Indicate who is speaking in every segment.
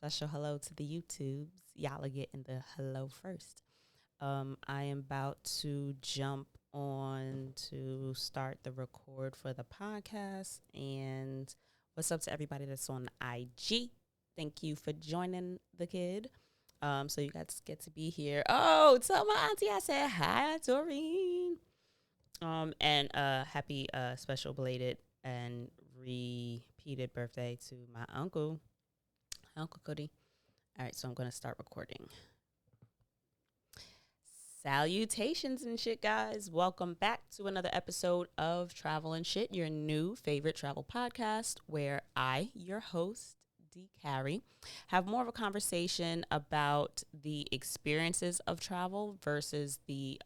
Speaker 1: special hello to the YouTubes. Y'all are getting the hello first. I am about to jump on to start the record for the podcast. And what's up to everybody that's on IG? Thank you for joining the kid. So you guys get to be here. Oh, tell my auntie I said hi, Doreen. And happy special belated and repeated birthday to my Uncle Cody. All right, so I'm going to start recording. Salutations and shit, guys. Welcome back to another episode of Travel and Shit, your new favorite travel podcast, where I, your host, D. Carey, have more of a conversation about the experiences of travel versus the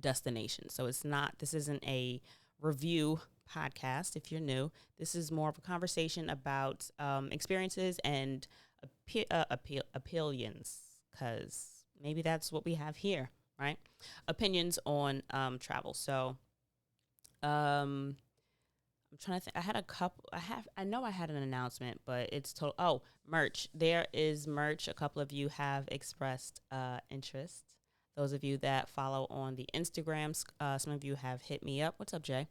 Speaker 1: destination. So this isn't a review podcast if you're new. This is more of a conversation about experiences and opinions, because maybe that's what we have here, right? Opinions on travel. So I'm trying to think. I know I had an announcement, but it's total. Oh, merch. There is merch. A couple of you have expressed interest. Those of you that follow on the Instagrams, some of you have hit me up. What's up, Jay?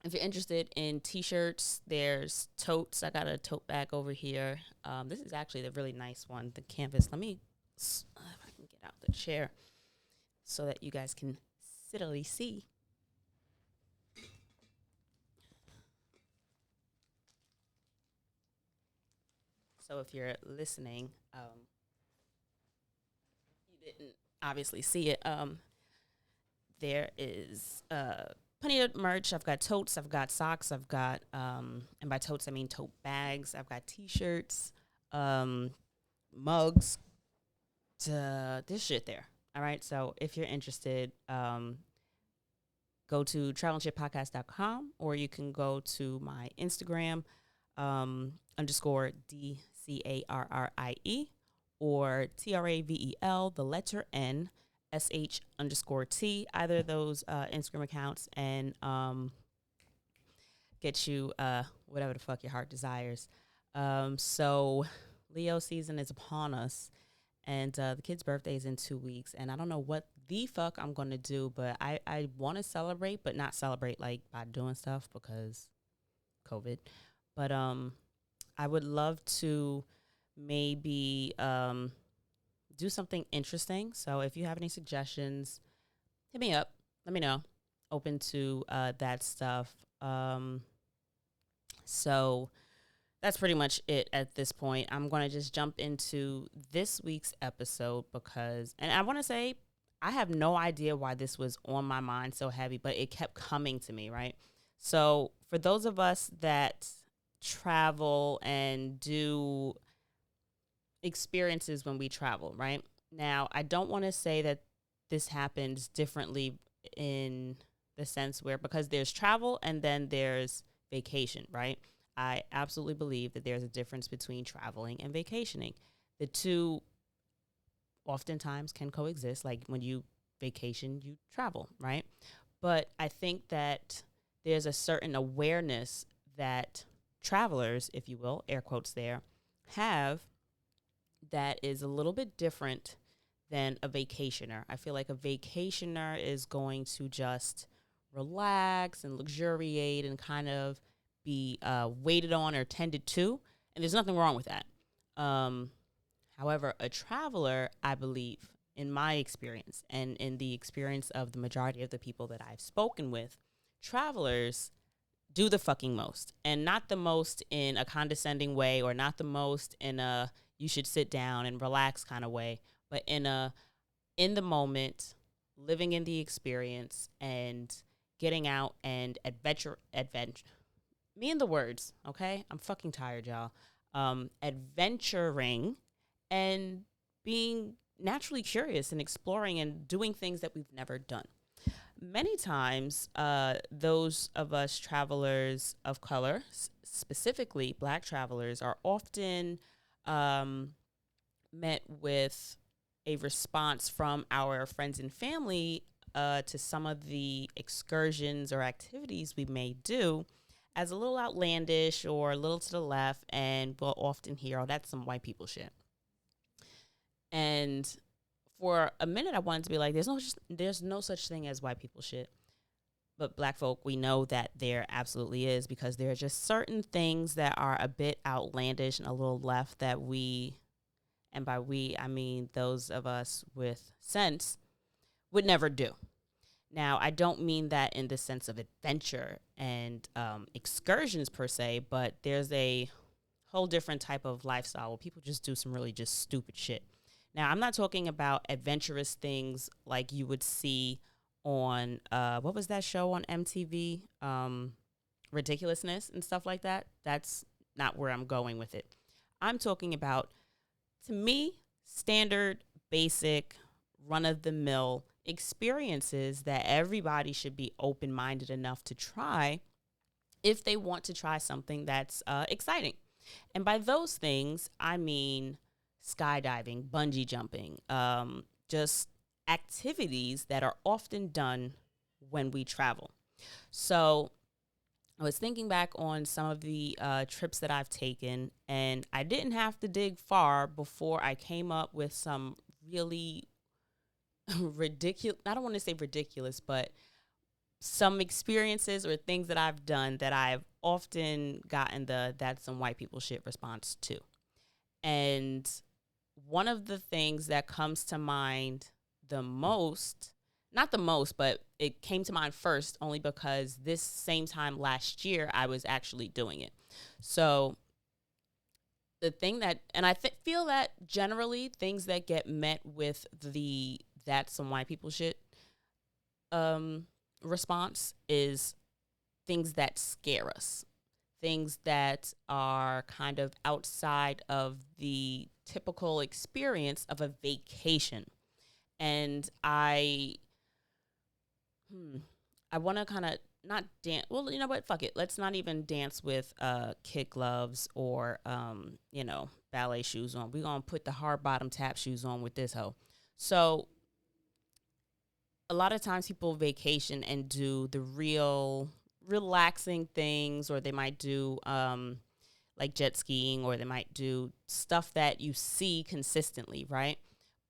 Speaker 1: If you're interested in T-shirts, there's totes. I got a tote bag over here. This is actually the really nice one, the canvas. Let me, if I can get out the chair so that you guys can sittily see. So if you're listening, you didn't obviously see it. There is plenty of merch. I've got totes, I've got socks, I've got, and by totes I mean tote bags. I've got T-shirts, mugs, this shit there. All right. So if you're interested, go to travelandshippodcast.com, or you can go to my Instagram, underscore DCARRIE, or TRAVEL, the letter N, SH underscore T, either of those Instagram accounts, and get you whatever the fuck your heart desires. So Leo season is upon us, and the kid's birthday is in 2 weeks, and I don't know what the fuck I'm going to do, but I want to celebrate, but not celebrate like by doing stuff because COVID. But I would love to maybe do something interesting. So if you have any suggestions, hit me up. Let me know. Open to that stuff. So that's pretty much it at this point. I'm going to just jump into this week's episode because, and I want to say, I have no idea why this was on my mind so heavy, but it kept coming to me, right? So for those of us that travel and do experiences when we travel, right? Now, I don't want to say that this happens differently in the sense where, because there's travel and then there's vacation, right? I absolutely believe that there's a difference between traveling and vacationing. The two oftentimes can coexist. Like when you vacation, you travel, right? But I think that there's a certain awareness that travelers, if you will, air quotes there, have that is a little bit different than a vacationer. I feel like a vacationer is going to just relax and luxuriate and kind of be waited on or tended to, and there's nothing wrong with that. However, a traveler, I believe, in my experience and in the experience of the majority of the people that I've spoken with, travelers do the fucking most, and not the most in a condescending way, or not the most in a you should sit down and relax kind of way, but in the moment, living in the experience and getting out and adventure. Me and the words, okay? I'm fucking tired, y'all. Adventuring and being naturally curious and exploring and doing things that we've never done. Many times, those of us travelers of color, specifically Black travelers, are often met with a response from our friends and family to some of the excursions or activities we may do as a little outlandish or a little to the left, and we'll often hear, oh, that's some white people shit. And for a minute, I wanted to be like, there's no such thing as white people shit. But Black folk, we know that there absolutely is, because there are just certain things that are a bit outlandish and a little left that we, and by we, I mean those of us with sense, would never do. Now, I don't mean that in the sense of adventure and excursions per se, but there's a whole different type of lifestyle where people just do some really just stupid shit. Now, I'm not talking about adventurous things like you would see on, what was that show on MTV? Ridiculousness and stuff like that. That's not where I'm going with it. I'm talking about, to me, standard, basic, run-of-the-mill experiences that everybody should be open-minded enough to try if they want to try something that's exciting. And by those things, I mean skydiving, bungee jumping, just activities that are often done when we travel. So I was thinking back on some of the trips that I've taken, and I didn't have to dig far before I came up with some really ridiculous, I don't want to say ridiculous, but some experiences or things that I've done that I've often gotten the "that's some white people shit" response to. And one of the things that comes to mind the most, not the most, but it came to mind first only because this same time last year I was actually doing it. So the thing that, and I feel that generally things that get met with the "that's some white people shit" response is things that scare us, things that are kind of outside of the typical experience of a vacation. And I want to kind of not dance. Well, you know what? Fuck it. Let's not even dance with kid gloves or ballet shoes on. We're gonna put the hard bottom tap shoes on with this hoe. So a lot of times people vacation and do the real relaxing things, or they might do like jet skiing, or they might do stuff that you see consistently, right?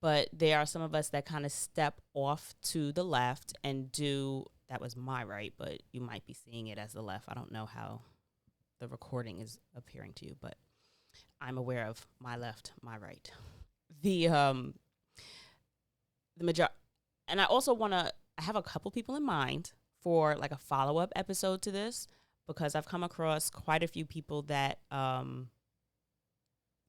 Speaker 1: But there are some of us that kind of step off to the left and do, that was my right, but you might be seeing it as the left. I don't know how the recording is appearing to you, but I'm aware of my left, my right. The major, and I also I have a couple people in mind for like a follow-up episode to this, because I've come across quite a few people that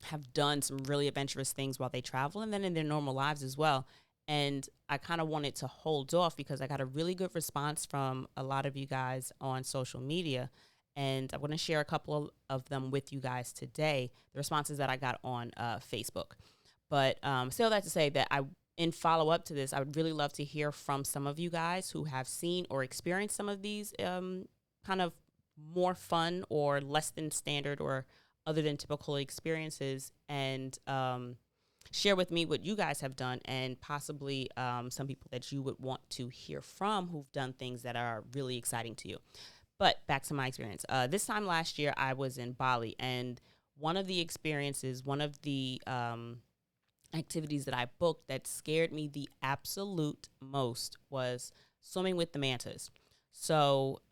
Speaker 1: have done some really adventurous things while they travel and then in their normal lives as well. And I kind of wanted to hold off because I got a really good response from a lot of you guys on social media. And I want to share a couple of them with you guys today, the responses that I got on Facebook. But still that to say that in follow-up to this, I would really love to hear from some of you guys who have seen or experienced some of these kind of more fun or less than standard or other than typical experiences, and share with me what you guys have done, and possibly some people that you would want to hear from who've done things that are really exciting to you. But back to my experience. This time last year, I was in Bali, and one of the activities that I booked that scared me the absolute most was swimming with the mantas. So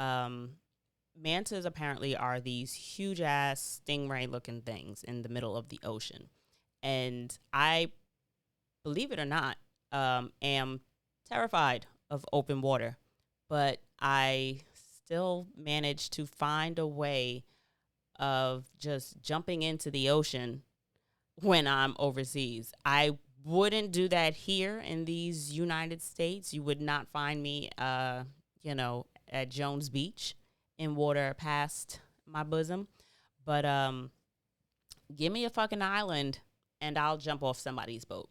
Speaker 1: mantas apparently are these huge ass stingray looking things in the middle of the ocean. And I, believe it or not, am terrified of open water, but I still managed to find a way of just jumping into the ocean when I'm overseas. I wouldn't do that here in these United States. You would not find me, at Jones Beach in water past my bosom. But give me a fucking island and I'll jump off somebody's boat.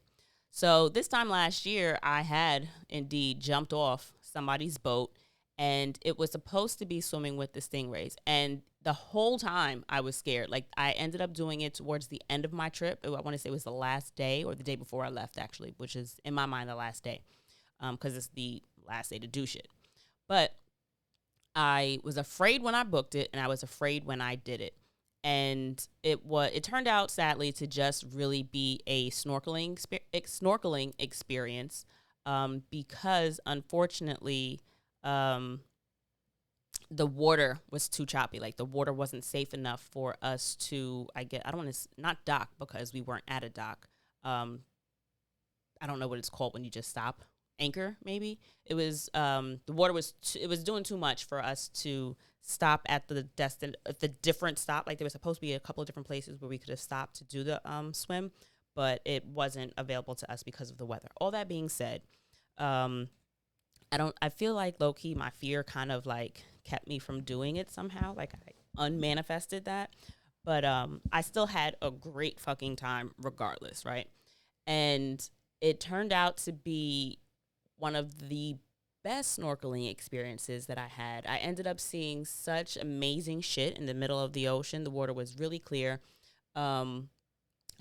Speaker 1: So this time last year, I had indeed jumped off somebody's boat, and it was supposed to be swimming with the stingrays. And the whole time I was scared. Like, I ended up doing it towards the end of my trip. I want to say it was the last day or the day before I left, actually, which is in my mind the last day, because it's the last day to do shit. But I was afraid when I booked it, and I was afraid when I did it. And it turned out sadly to just really be a snorkeling experience, because unfortunately, um, the water was too choppy. Like the water wasn't safe enough for us to, I don't want to, not dock, because we weren't at a dock. Um, I don't know what it's called when you just stop. Anchor, maybe. It was the water was it was doing too much for us to stop at the different stop. Like there was supposed to be a couple of different places where we could have stopped to do the swim, but it wasn't available to us because of the weather. All that being said, um, I feel like low key my fear kind of like kept me from doing it somehow. Like I unmanifested that. But I still had a great fucking time regardless, right? And it turned out to be one of the best snorkeling experiences that I had. I ended up seeing such amazing shit in the middle of the ocean. The water was really clear. Um,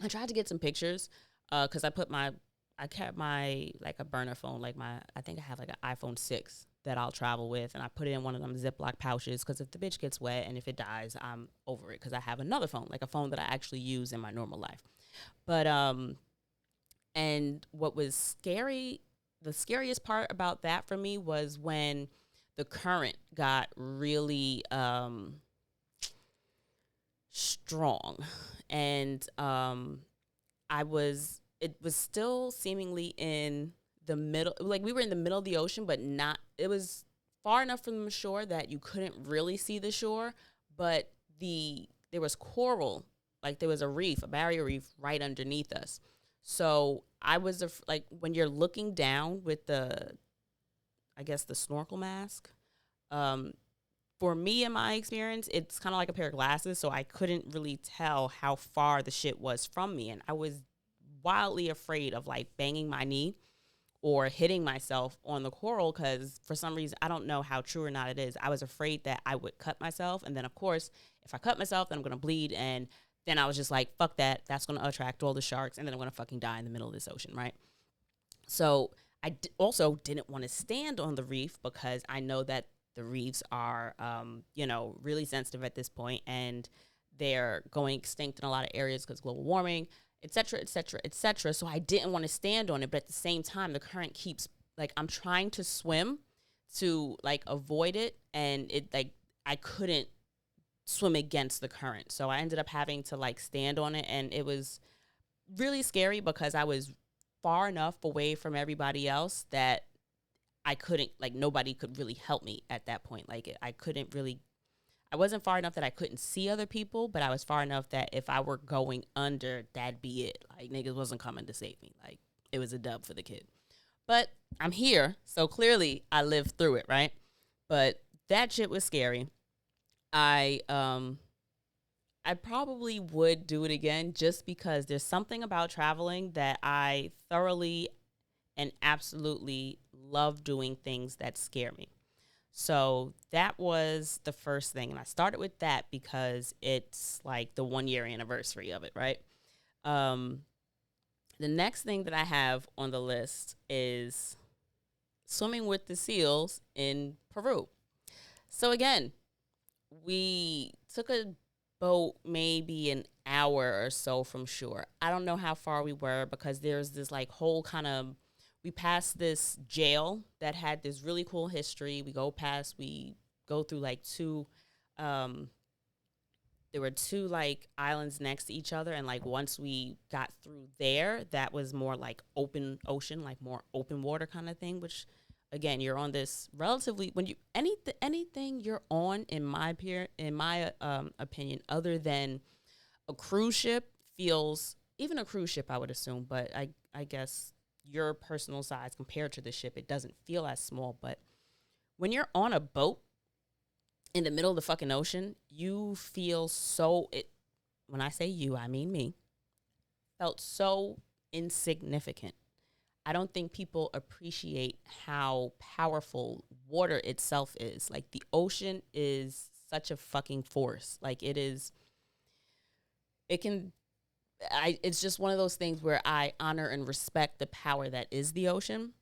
Speaker 1: I tried to get some pictures because I kept my like a burner phone, like I think I have like an iPhone 6 that I'll travel with, and I put it in one of them Ziploc pouches because if the bitch gets wet and if it dies, I'm over it because I have another phone, like a phone that I actually use in my normal life. But and what was scary, the scariest part about that for me was when the current got really strong, and it was still seemingly in the middle, like we were in the middle of the ocean, but not, it was far enough from the shore that you couldn't really see the shore, but there was coral, like there was a reef, a barrier reef right underneath us. So I was like, when you're looking down with I guess the snorkel mask, um, for me in my experience, it's kind of like a pair of glasses, so I couldn't really tell how far the shit was from me, and I was wildly afraid of like banging my knee or hitting myself on the coral because for some reason, I don't know how true or not it is, I was afraid that I would cut myself, and then of course if I cut myself then I'm gonna bleed, and then I was just like, fuck that, that's gonna attract all the sharks, and then I'm gonna fucking die in the middle of this ocean, right? So also didn't want to stand on the reef because I know that the reefs are, really sensitive at this point, and they're going extinct in a lot of areas because global warming, et cetera, et cetera, et cetera. So I didn't want to stand on it, but at the same time, the current keeps, like, I'm trying to swim to like avoid it, and it like I couldn't swim against the current, so I ended up having to like stand on it, and it was really scary because I was far enough away from everybody else that I couldn't, like, nobody could really help me at that point. Like, I wasn't far enough that I couldn't see other people, but I was far enough that if I were going under, that'd be it. Like, niggas wasn't coming to save me. Like, it was a dub for the kid. But I'm here, so clearly I lived through it, right? But that shit was scary. I, um, I probably would do it again just because there's something about traveling that I thoroughly and absolutely love doing things that scare me. So that was the first thing. And I started with that because it's like the 1 year anniversary of it, right? Um, the next thing that I have on the list is swimming with the seals in Peru. So again, we took a boat maybe an hour or so from shore. I don't know how far we were because there's this like whole kind of, we passed this jail that had this really cool history. We go through like um, there were two like islands next to each other. And like once we got through there, that was more like open ocean, like more open water kind of thing, which again, you're on this relatively, when you, anything you're on in my opinion, other than a cruise ship feels, even a cruise ship, I would assume, but I guess your personal size compared to the ship, it doesn't feel as small. But when you're on a boat in the middle of the fucking ocean, you feel when I say you, I mean me, felt so insignificant. I don't think people appreciate how powerful water itself is. Like the ocean is such a fucking force. Like it can, it's just one of those things where I honor and respect the power that is the ocean.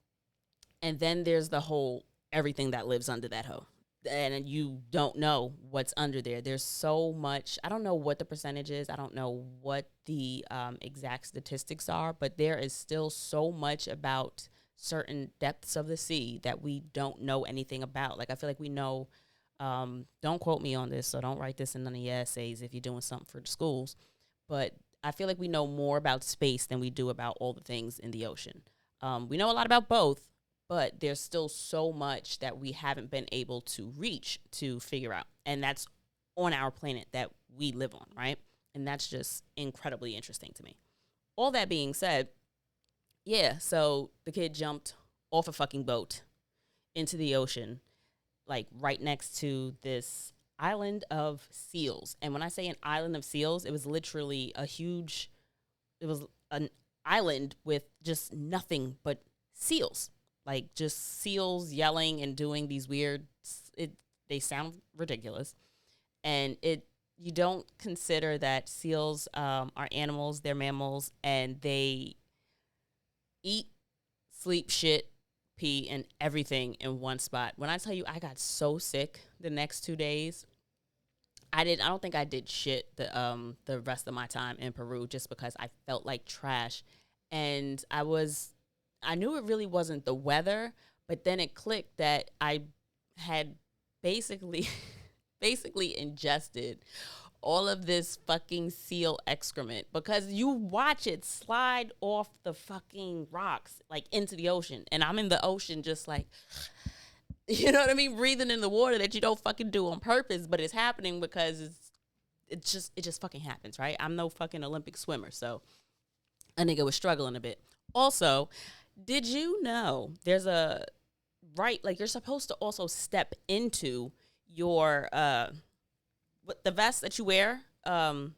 Speaker 1: And then there's the whole everything that lives under that hoe. and you don't know what's under there. There's so much. I don't know what the percentage is. I don't know what the exact statistics are, but there is still so much about certain depths of the sea that we don't know anything about. Like, I feel like we know, don't quote me on this, so don't write this in none of your essays if you're doing something for the schools, but I feel like we know more about space than we do about all the things in the ocean. We know a lot about both, but there's still so much that we haven't been able to reach to figure out. And that's on our planet that we live on, right? And that's just incredibly interesting to me. All that being said, yeah, so the kid jumped off a fucking boat into the ocean, like right next to this island of seals. And when I say an island of seals, it was literally it was an island with just nothing but seals, like just seals yelling and doing these weird, they sound ridiculous. And you don't consider that seals are animals, they're mammals, and they eat, sleep, shit, pee, and everything in one spot. When I tell you I got so sick the next 2 days, I don't think I did shit the rest of my time in Peru, just because I felt like trash. And I knew it really wasn't the weather, but then it clicked that I had basically basically ingested all of this fucking seal excrement, because you watch it slide off the fucking rocks like into the ocean, and I'm in the ocean just like, you know what I mean, breathing in the water that you don't fucking do on purpose, but it's happening because it just fucking happens, right? I'm no fucking Olympic swimmer, so a nigga was struggling a bit. Also, did you know there's a right, like, you're supposed to also step into your the vest that you wear, the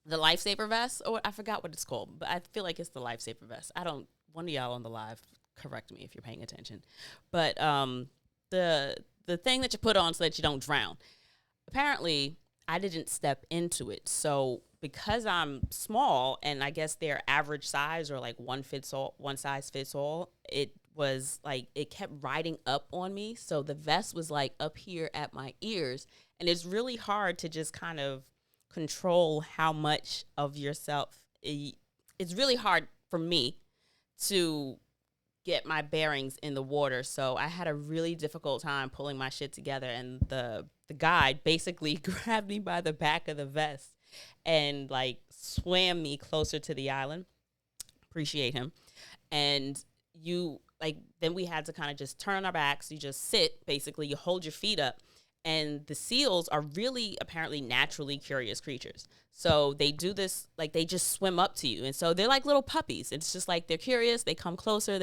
Speaker 1: lifesaver vest, or I forgot what it's called, but I feel like it's the lifesaver vest. I don't. One of y'all on the live, correct me if you're paying attention, but the thing that you put on so that you don't drown. Apparently, I didn't step into it, so because I'm small and I guess they're average size, or like one size fits all, it was like it kept riding up on me. So the vest was like up here at my ears, and it's really hard to just kind of control how much of yourself. It's really hard for me to get my bearings in the water. So I had a really difficult time pulling my shit together, and the guide basically grabbed me by the back of the vest and like swam me closer to the island. Appreciate him. And you like then we had to kind of just turn on our backs. You just sit, basically, you hold your feet up. And the seals are really apparently naturally curious creatures. So they do this, like, they just swim up to you. And so they're like little puppies. It's just like they're curious. They come closer,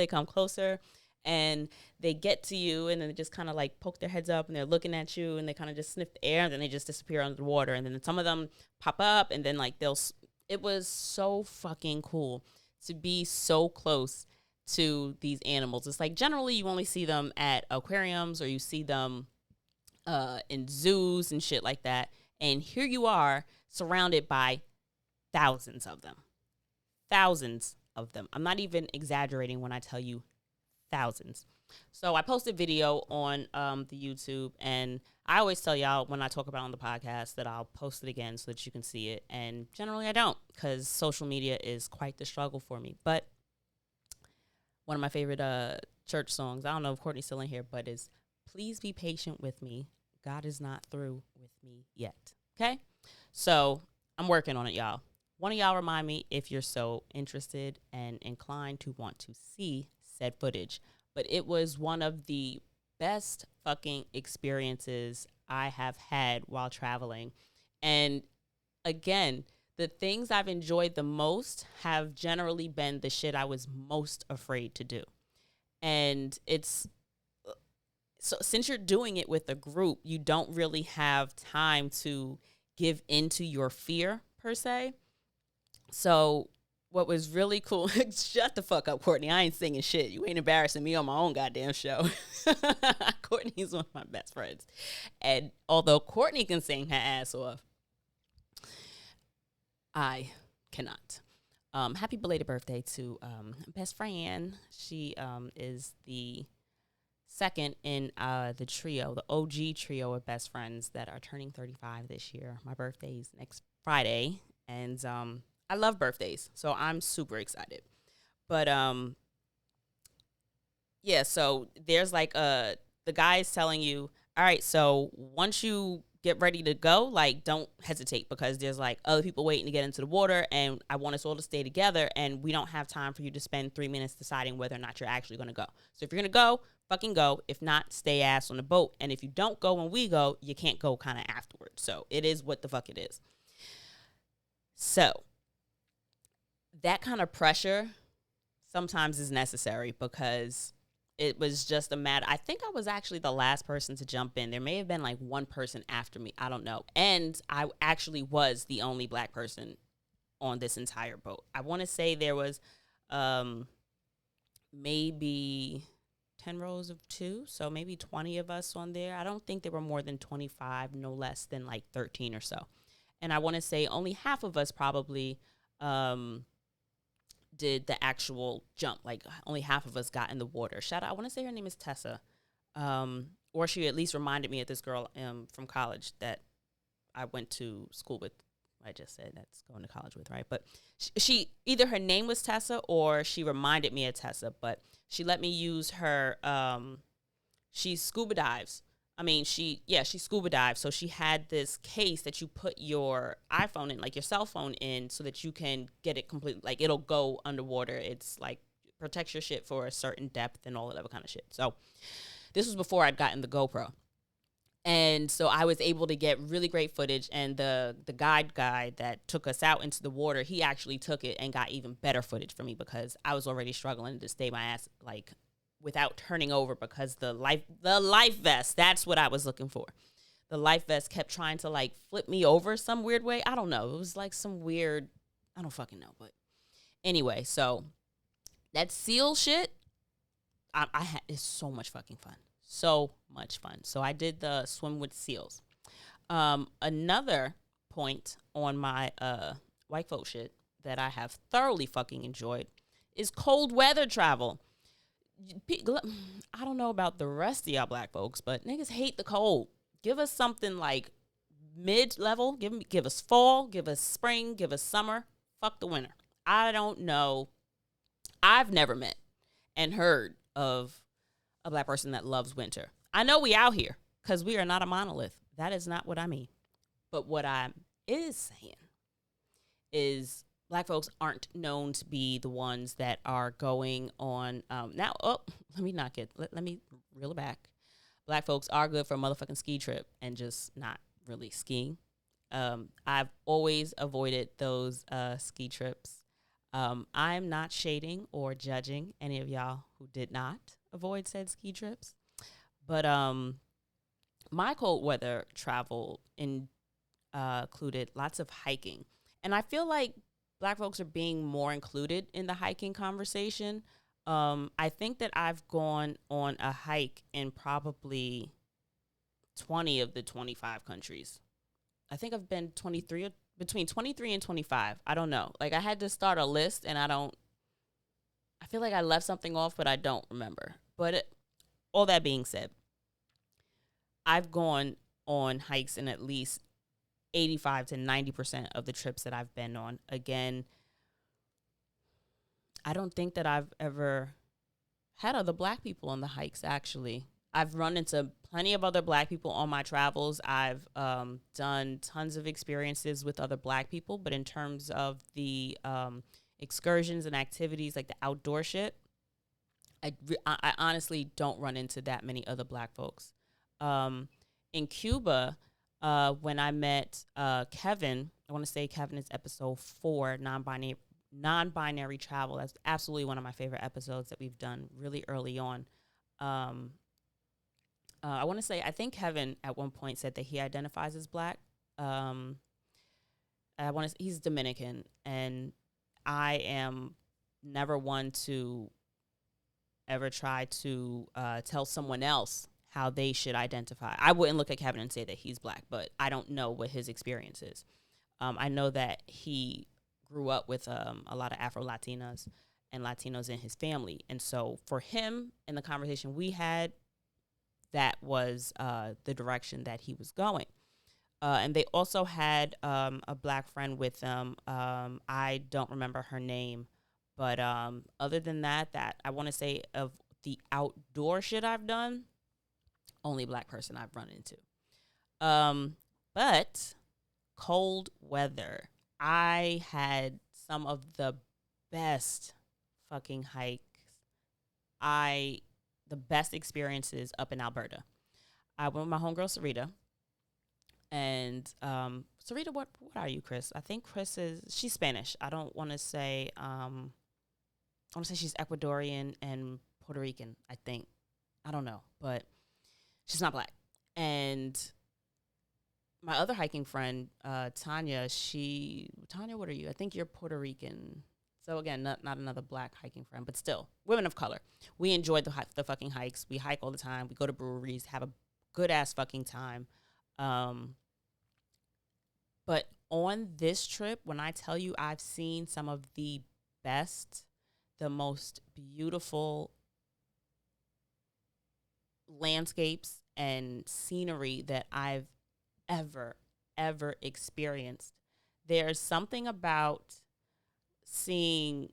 Speaker 1: and they get to you, and then they just kind of like poke their heads up, and they're looking at you, and they kind of just sniff the air, and then they just disappear under the water. And then some of them pop up, and then like it was so fucking cool to be so close to these animals. It's like generally you only see them at aquariums, or you see them in zoos and shit like that. And here you are surrounded by thousands of them. Thousands of them. I'm not even exaggerating when I tell you thousands. So I posted video on the YouTube, and I always tell y'all when I talk about it on the podcast that I'll post it again so that you can see it. And generally I don't, because social media is quite the struggle for me. But one of my favorite church songs, I don't know if Courtney's still in here, but is "Please be patient with me. God is not through with me yet." Okay? So I'm working on it, y'all. One of y'all remind me if you're so interested and inclined to want to see said footage. But it was one of the best fucking experiences I have had while traveling. And again, the things I've enjoyed the most have generally been the shit I was most afraid to do. And it's so since you're doing it with a group, you don't really have time to give into your fear per se. So what was really cool, shut the fuck up, Courtney. I ain't singing shit. You ain't embarrassing me on my own goddamn show. Courtney's one of my best friends. And although Courtney can sing her ass off, I cannot. Happy belated birthday to best friend. She is the second in the trio, the OG trio of best friends that are turning 35 this year. My birthday's next Friday, and I love birthdays, so I'm super excited. But yeah, so there's like the guy is telling you, all right, so once you get ready to go, like don't hesitate because there's like other people waiting to get into the water and I want us all to stay together and we don't have time for you to spend 3 minutes deciding whether or not you're actually going to go. So if you're going to go, fucking go. If not, stay ass on the boat. And if you don't go when we go, you can't go kind of afterwards. So it is what the fuck it is. So that kind of pressure sometimes is necessary because it was just a matter. I think I was actually the last person to jump in. There may have been like one person after me. I don't know. And I actually was the only black person on this entire boat. I want to say there was maybe 10 rows of two. So maybe 20 of us on there. I don't think there were more than 25, no less than like 13 or so. And I want to say only half of us probably did the actual jump. Like only half of us got in the water. Shout out, I want to say her name is Tessa. Or she at least reminded me of this girl from college that I went to school with. I just said that's going to college with, right? But she either her name was Tessa or she reminded me of Tessa, but she let me use her, she scuba dives. I mean, she scuba dives. So she had this case that you put your iPhone in, like your cell phone in, so that you can get it completely, like it'll go underwater. It's like protects your shit for a certain depth and all that other kind of shit. So this was before I'd gotten the GoPro. And so I was able to get really great footage. And the guide guy that took us out into the water, he actually took it and got even better footage for me because I was already struggling to stay my ass like without turning over because the life vest, that's what I was looking for. The life vest kept trying to like flip me over some weird way. I don't know. It was like some weird, I don't fucking know. But anyway, so that seal shit, I had, it's so much fucking fun. So much fun. So I did the swim with seals. Another point on my white folk shit that I have thoroughly fucking enjoyed is cold weather travel. I don't know about the rest of y'all black folks, but niggas hate the cold. Give us something like mid-level. Give us fall, give us spring, give us summer. Fuck the winter. I don't know. I've never met and heard of a black person that loves winter. I know we out here because we are not a monolith. That is not what I mean. But what I is saying is black folks aren't known to be the ones that are going on now. Oh, let me reel it back. Black folks are good for a motherfucking ski trip and just not really skiing. I've always avoided those ski trips. I'm not shading or judging any of y'all who did not avoid said ski trips. But my cold weather travel included lots of hiking. And I feel like black folks are being more included in the hiking conversation. I think that I've gone on a hike in probably 20 of the 25 countries. I think I've been between 23 and 25. I don't know. Like I had to start a list and I feel like I left something off, but I don't remember. But all that being said, I've gone on hikes in at least 85 to 90% of the trips that I've been on. Again, I don't think that I've ever had other black people on the hikes, actually. I've run into plenty of other black people on my travels. I've done tons of experiences with other black people, but in terms of the excursions and activities, like the outdoor shit, I honestly don't run into that many other black folks. In Cuba, when I met Kevin, I want to say Kevin is episode 4, non-binary travel. That's absolutely one of my favorite episodes that we've done really early on. I want to say, I think Kevin at one point said that he identifies as black. He's Dominican, and I am never one to ever try to tell someone else how they should identify. I wouldn't look at Kevin and say that he's black, but I don't know what his experience is. I know that he grew up with a lot of Afro-Latinas and Latinos in his family. And so for him, in the conversation we had, that was the direction that he was going. And they also had a black friend with them. I don't remember her name, but other than that, I want to say of the outdoor shit I've done, only black person I've run into. But cold weather, I had some of the best fucking hikes. The best experiences up in Alberta. I went with my homegirl Sarita. And Sarita, what are you, Chris? I think she's Spanish. I don't want to say I want to say she's Ecuadorian and Puerto Rican, I think. I don't know, but she's not black. And my other hiking friend, Tanya, what are you? I think you're Puerto Rican. So again, not another black hiking friend, but still, women of color. We enjoyed the fucking hikes. We hike all the time. We go to breweries, have a good ass fucking time. But on this trip, when I tell you I've seen some of the best, the most beautiful landscapes and scenery that I've ever experienced. There's something about seeing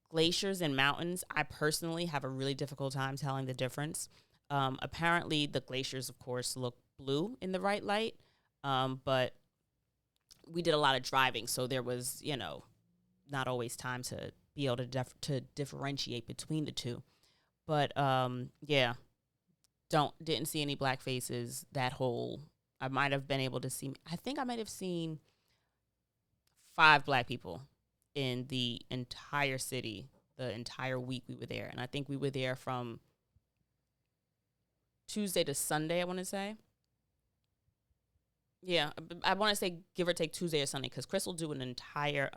Speaker 1: glaciers and mountains. I personally have a really difficult time telling the difference. Apparently, the glaciers, of course, look blue in the right light, but we did a lot of driving, so there was, not always time to be able to differentiate between the two. But yeah, didn't see any black faces that whole. I might have been able to see. I think I might have seen 5 black people in the entire city, the entire week we were there, and I think we were there from Tuesday to Sunday, I want to say. Yeah, I want to say give or take Tuesday or Sunday, because Chris will do an entire,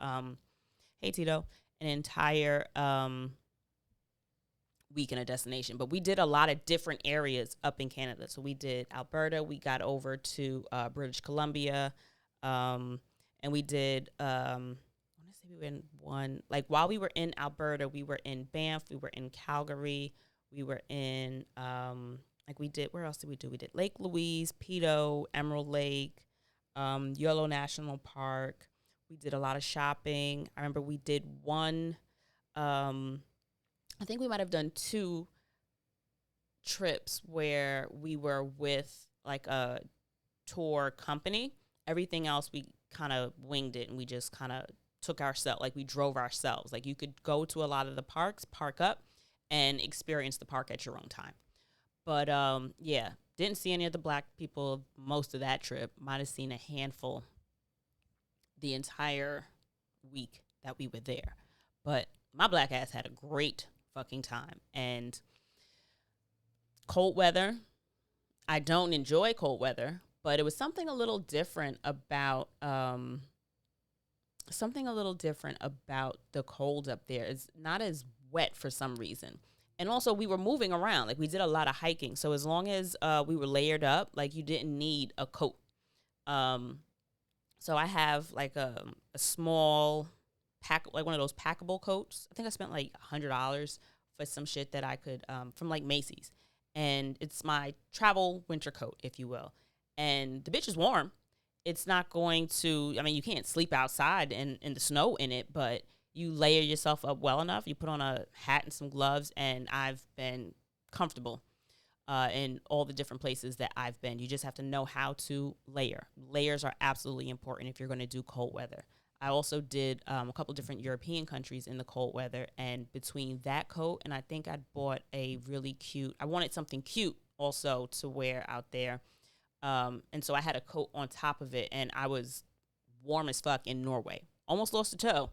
Speaker 1: hey Tito, an entire week in a destination. But we did a lot of different areas up in Canada. So we did Alberta, we got over to British Columbia, and we did, I want to say we were in one, like while we were in Alberta, we were in Banff, we were in Calgary, we were in, where else did we do? We did Lake Louise, Pito, Emerald Lake, Yolo National Park. We did a lot of shopping. I remember we did one, I think we might have done 2 trips where we were with like a tour company. Everything else we kind of winged it, and we just kind of took ourselves, like we drove ourselves. Like you could go to a lot of the parks, park up, and experience the park at your own time. But yeah, didn't see any of the black people most of that trip. Might have seen a handful the entire week that we were there. But my black ass had a great fucking time. And cold weather, I don't enjoy cold weather, but it was something a little different about the cold up there. It's not as wet for some reason. And also, we were moving around. Like, we did a lot of hiking. So, as long as we were layered up, like, you didn't need a coat. So, I have, like, a small pack, like, one of those packable coats. I think I spent, like, $100 for some shit that I could, from, like, Macy's. And it's my travel winter coat, if you will. And the bitch is warm. It's not going to, I mean, you can't sleep outside in the snow in it, but you layer yourself up well enough. You put on a hat and some gloves, and I've been comfortable in all the different places that I've been. You just have to know how to layer. Layers are absolutely important if you're going to do cold weather. I also did a couple different European countries in the cold weather, and between that coat and I think I bought a really cute, I wanted something cute also to wear out there. And so I had a coat on top of it, and I was warm as fuck in Norway. Almost lost a toe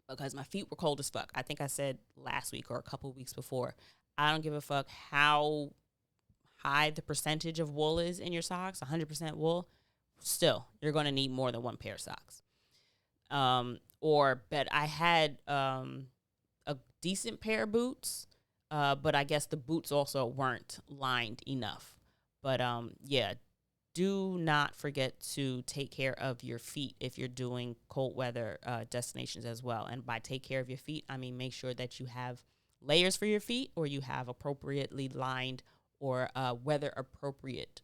Speaker 1: because my feet were cold as fuck. I think I said last week or a couple weeks before, I don't give a fuck how high the percentage of wool is in your socks, 100% wool. Still, you're going to need more than one pair of socks. But I had a decent pair of boots, but I guess the boots also weren't lined enough. But yeah, do not forget to take care of your feet if you're doing cold weather destinations as well. And by take care of your feet, I mean make sure that you have layers for your feet, or you have appropriately lined or weather appropriate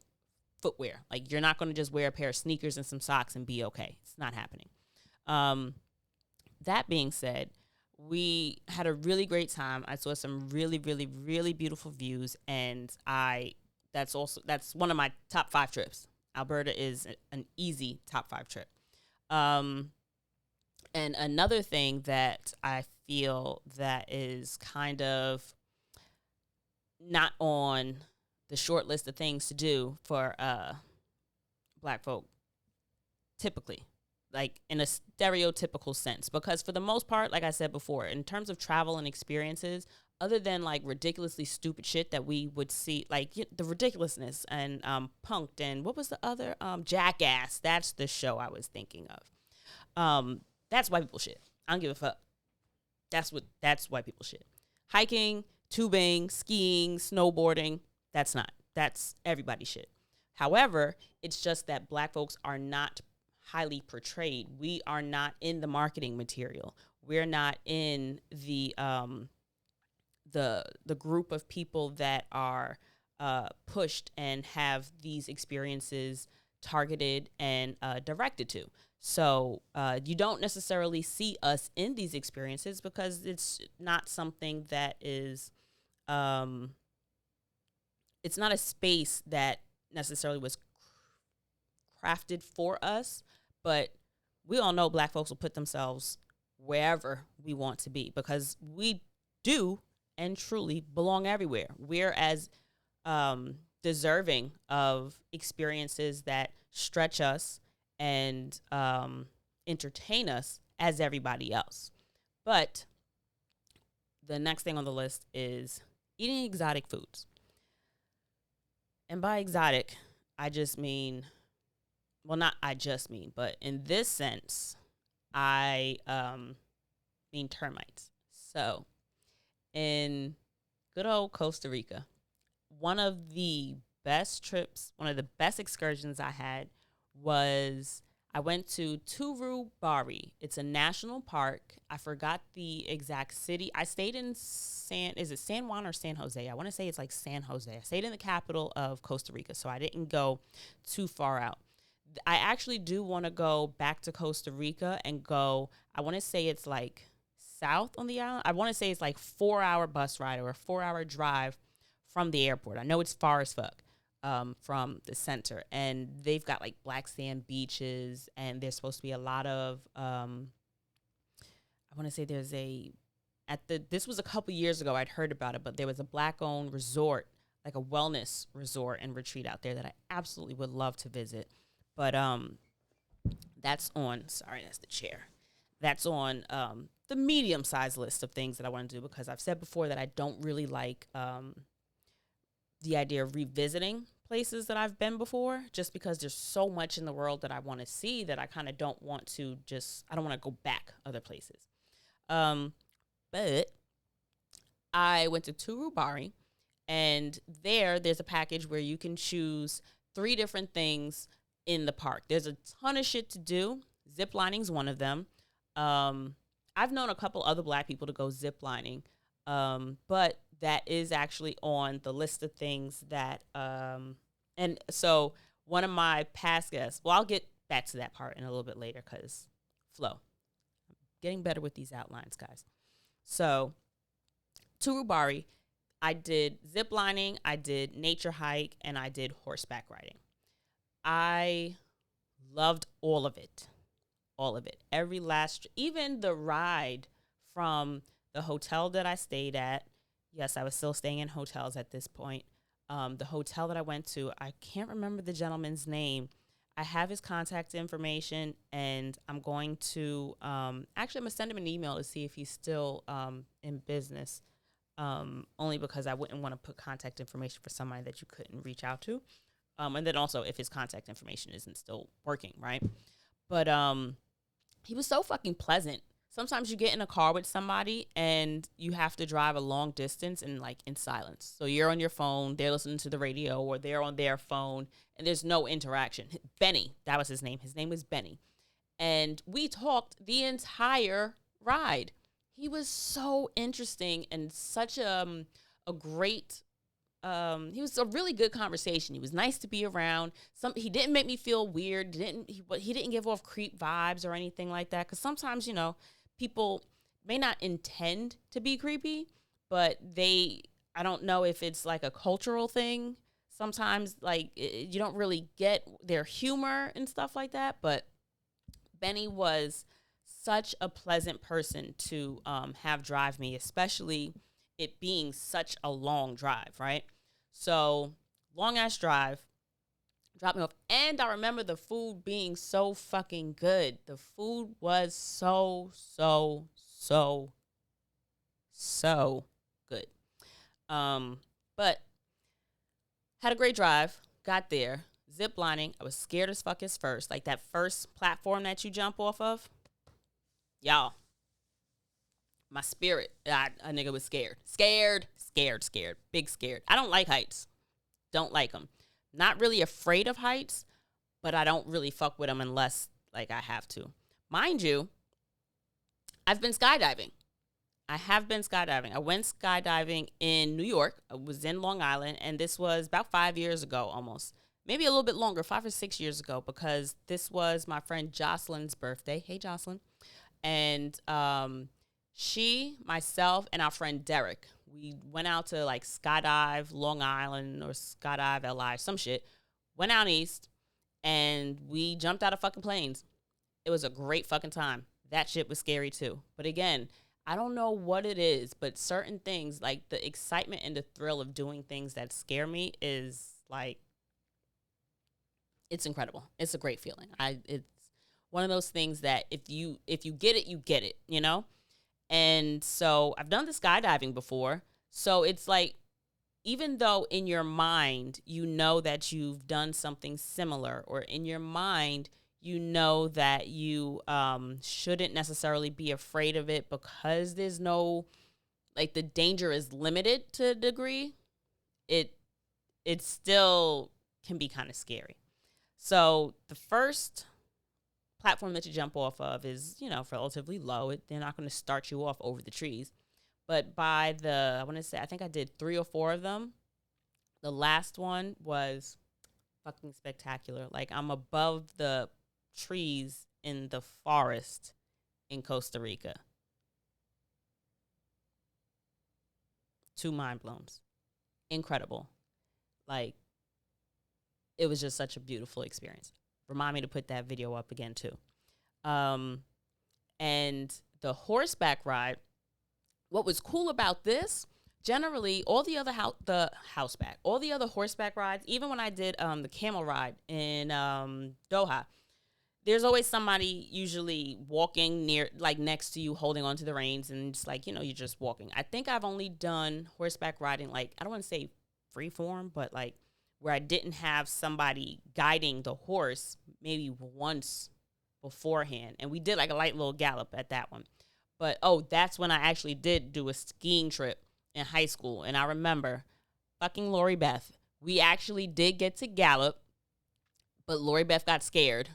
Speaker 1: footwear. Like, you're not going to just wear a pair of sneakers and some socks and be okay. It's not happening. That being said, we had a really great time. I saw some really, really, really beautiful views, and that's one of my top 5 trips. Alberta is an easy top 5 trip. And another thing that I feel that is kind of not on the short list of things to do for Black folk, typically, like in a stereotypical sense, because for the most part, like I said before, in terms of travel and experiences, other than like ridiculously stupid shit that we would see, like the ridiculousness and Punk'd, and what was the other Jackass? That's the show I was thinking of. That's white people shit. I don't give a fuck. That's white people shit. Hiking, tubing, skiing, snowboarding, that's not. That's everybody's shit. However, it's just that Black folks are not highly portrayed. We are not in the marketing material. We're not in the group of people that are pushed and have these experiences targeted and directed to. So you don't necessarily see us in these experiences because it's not something that is, it's not a space that necessarily was crafted for us. But we all know Black folks will put themselves wherever we want to be because we do and truly belong everywhere. We're as deserving of experiences that stretch us and entertain us as everybody else. But the next thing on the list is eating exotic foods. And by exotic, I just mean, well, not I just mean, but in this sense, I mean termites. So in good old Costa Rica, one of the best excursions I had was I went to Turu Bari. It's a national park. I forgot the exact city. I stayed in is it San Juan or San Jose? I want to say it's like San Jose. I stayed in the capital of Costa Rica, so I didn't go too far out. I actually do want to go back to Costa Rica and go, I want to say it's like south on the island. I want to say it's like 4-hour bus ride or a 4-hour drive from the airport. I know it's far as fuck from the center, and they've got like black sand beaches, and there's supposed to be a lot of, I want to say there's this was a couple years ago, I'd heard about it, but there was a Black owned resort, like a wellness resort and retreat out there that I absolutely would love to visit. But that's on the medium-sized list of things that I want to do, because I've said before that I don't really like the idea of revisiting places that I've been before, just because there's so much in the world that I want to see that I kind of don't want to I don't want to go back other places. But I went to Turu Bari, and there's a package where you can choose 3 different things in the park. There's a ton of shit to do. Zip lining's one of them. I've known a couple other Black people to go zip lining, but that is actually on the list of things that, and so one of my past guests, well, I'll get back to that part in a little bit later because flow. Getting better with these outlines, guys. So, Turu Bari, I did zip lining, I did nature hike, and I did horseback riding. I loved all of it. All of it. Every last, even the ride from the hotel that I stayed at. Yes, I was still staying in hotels at this point. The hotel that I went to, I can't remember the gentleman's name. I have his contact information, and I'm going to, actually, I'm going to send him an email to see if he's still in business, only because I wouldn't want to put contact information for somebody that you couldn't reach out to. And then also if his contact information isn't still working, right? But he was so fucking pleasant. Sometimes you get in a car with somebody and you have to drive a long distance and like in silence. So you're on your phone, they're listening to the radio, or they're on their phone, and there's no interaction. Benny, that was his name. His name was Benny. And we talked the entire ride. He was so interesting and such a great he was a really good conversation. He was nice to be around. He didn't make me feel weird. He didn't give off creep vibes or anything like that. Because sometimes, people may not intend to be creepy, but I don't know if it's like a cultural thing. Sometimes, like, you don't really get their humor and stuff like that. But Benny was such a pleasant person to have drive me, especially it being such a long drive, right? So, long ass drive, dropped me off. And I remember the food being so fucking good. The food was so, so, so, so good. But had a great drive, got there, zip lining. I was scared as fuck as first. Like that first platform that you jump off of, y'all. My spirit, a nigga was scared. Scared. Big scared. I don't like heights. Don't like them. Not really afraid of heights, but I don't really fuck with them unless, like, I have to. Mind you, I've been skydiving. I have been skydiving. I went skydiving in New York. I was in Long Island, and this was about 5 years ago almost. Maybe a little bit longer, 5 or 6 years ago, because this was my friend Jocelyn's birthday. Hey, Jocelyn. And she, myself, and our friend Derek, we went out to like skydive Long Island or skydive LI, some shit. Went out east and we jumped out of fucking planes. It was a great fucking time. That shit was scary too. But again, I don't know what it is, but certain things, like the excitement and the thrill of doing things that scare me is like, it's incredible. It's a great feeling. It's one of those things that if you get it, you get it, you know? And so I've done the skydiving before. So it's like, even though in your mind, you know that you've done something similar, or in your mind, you know that you shouldn't necessarily be afraid of it because there's no, like, the danger is limited to a degree, it still can be kind of scary. So the first platform that you jump off of is, relatively low. They're not going to start you off over the trees. But I think I did 3 or 4 of them. The last one was fucking spectacular. Like, I'm above the trees in the forest in Costa Rica. 2 mind blowns. Incredible. Like, it was just such a beautiful experience. Remind me to put that video up again too. And the horseback ride, what was cool about this, generally all the other all the other horseback rides, even when I did the camel ride in Doha, there's always somebody usually walking next to you, holding onto the reins, and just like, you're just walking. I think I've only done horseback riding, like, I don't want to say free form, but like where I didn't have somebody guiding the horse maybe once beforehand. And we did like a light little gallop at that one. But, that's when I actually did do a skiing trip in high school. And I remember fucking Lori Beth. We actually did get to gallop, but Lori Beth got scared.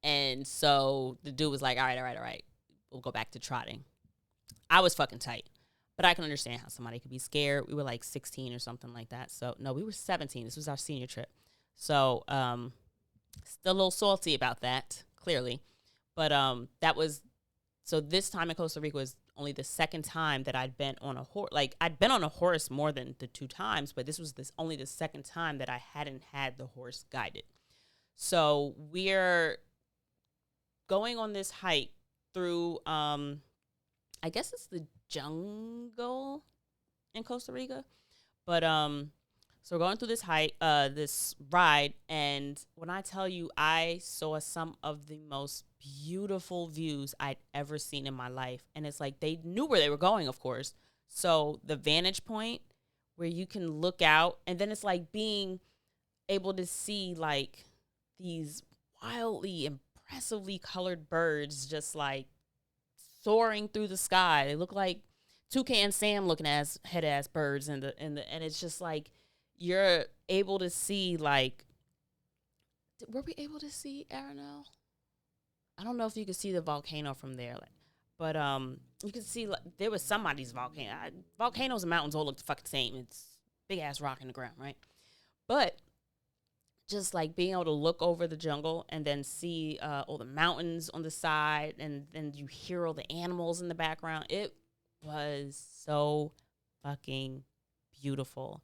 Speaker 1: And so the dude was like, all right. We'll go back to trotting. I was fucking tight. But I can understand how somebody could be scared. We were like 16 or something like that. So, no, we were 17. This was our senior trip. So, still a little salty about that, clearly. But so this time in Costa Rica was only the second time that I'd been on a horse. Like, I'd been on a horse more than the 2 times, but this was only the second time that I hadn't had the horse guided. So we're going on this hike through, I guess it's the jungle in Costa Rica. But so we're going through this ride, and when I tell you, I saw some of the most beautiful views I'd ever seen in my life. And it's like, they knew where they were going, of course. So the vantage point where you can look out, and then it's like being able to see like these wildly, impressively colored birds just like soaring through the sky. They look like Toucan Sam looking ass head ass birds and it's just like you're able to see like, were we able to see Arenal? I don't know if you could see the volcano from there, but you could see like, there was somebody's volcano. Volcanoes and mountains all look the fucking same. It's big ass rock in the ground, right? But just like being able to look over the jungle and then see all the mountains on the side, and then you hear all the animals in the background. It was so fucking beautiful.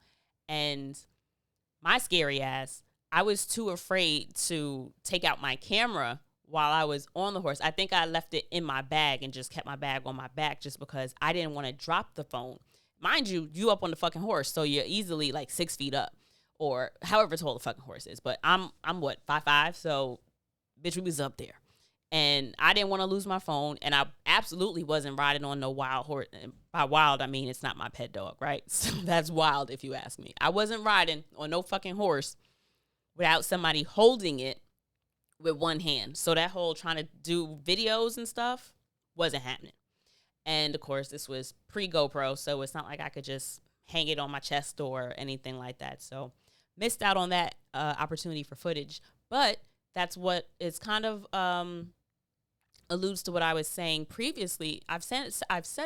Speaker 1: And my scary ass, I was too afraid to take out my camera while I was on the horse. I think I left it in my bag and just kept my bag on my back just because I didn't want to drop the phone. Mind you, you up on the fucking horse, so you're easily like 6 feet up or however tall the fucking horse is. But I'm what, 5'5", so bitch, we was up there. And I didn't want to lose my phone, and I absolutely wasn't riding on no wild horse. And by wild, I mean it's not my pet dog, right? So that's wild if you ask me. I wasn't riding on no fucking horse without somebody holding it with one hand. So that whole trying to do videos and stuff wasn't happening. And of course, this was pre-GoPro, so it's not like I could just hang it on my chest or anything like that. So missed out on that opportunity for footage. But that's what it's kind of alludes to what I was saying previously. I've said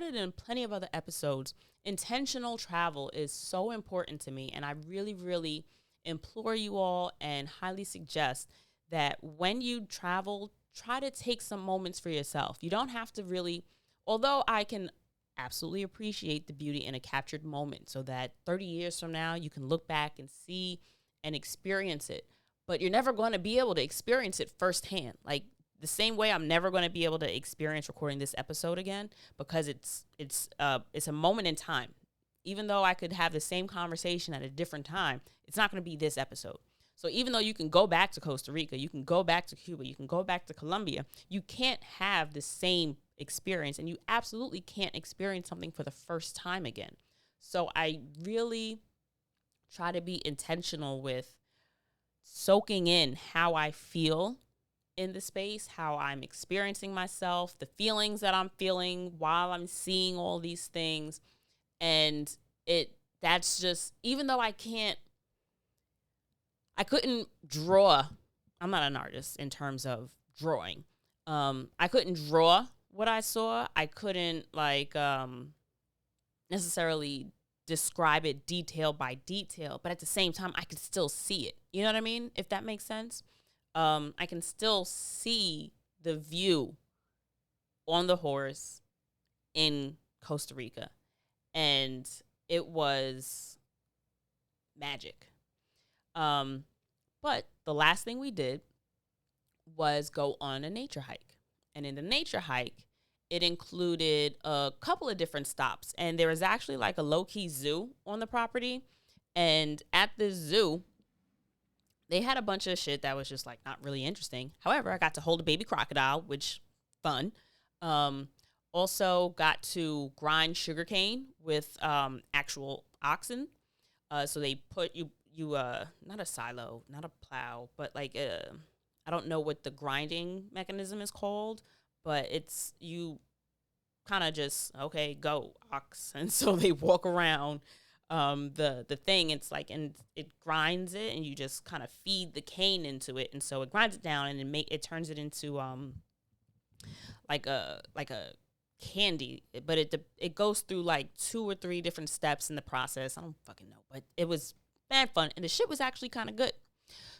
Speaker 1: it in plenty of other episodes. Intentional travel is so important to me, and I really, really implore you all and highly suggest that when you travel, try to take some moments for yourself. You don't have to really, although I can absolutely appreciate the beauty in a captured moment so that 30 years from now you can look back and see and experience it. But you're never going to be able to experience it firsthand. Like the same way I'm never going to be able to experience recording this episode again, because it's a moment in time. Even though I could have the same conversation at a different time, it's not going to be this episode. So even though you can go back to Costa Rica, you can go back to Cuba, you can go back to Colombia, you can't have the same experience, and you absolutely can't experience something for the first time again. So I really try to be intentional with soaking in how I feel in the space, how I'm experiencing myself, the feelings that I'm feeling while I'm seeing all these things. And that's just, even though I couldn't draw. I'm not an artist in terms of drawing. I couldn't draw what I saw. I couldn't necessarily describe it detail by detail, but at the same time, I could still see it. You know what I mean? If that makes sense. I can still see the view on the horse in Costa Rica, and it was magic. But the last thing we did was go on a nature hike. And in the nature hike, it included a couple of different stops. And there was actually like a low-key zoo on the property. And at the zoo, they had a bunch of shit that was just like not really interesting. However, I got to hold a baby crocodile, which fun. Also got to grind sugarcane with actual oxen. So they put you not a silo, not a plow, but like I don't know what the grinding mechanism is called, but it's you kind of just, okay, go ox. And so they walk around the thing. It's like, and it grinds it, and you just kind of feed the cane into it, and so it grinds it down, and it turns it into like a candy, but it goes through like 2 or 3 different steps in the process. I don't fucking know, but it was bad fun, and the shit was actually kind of good.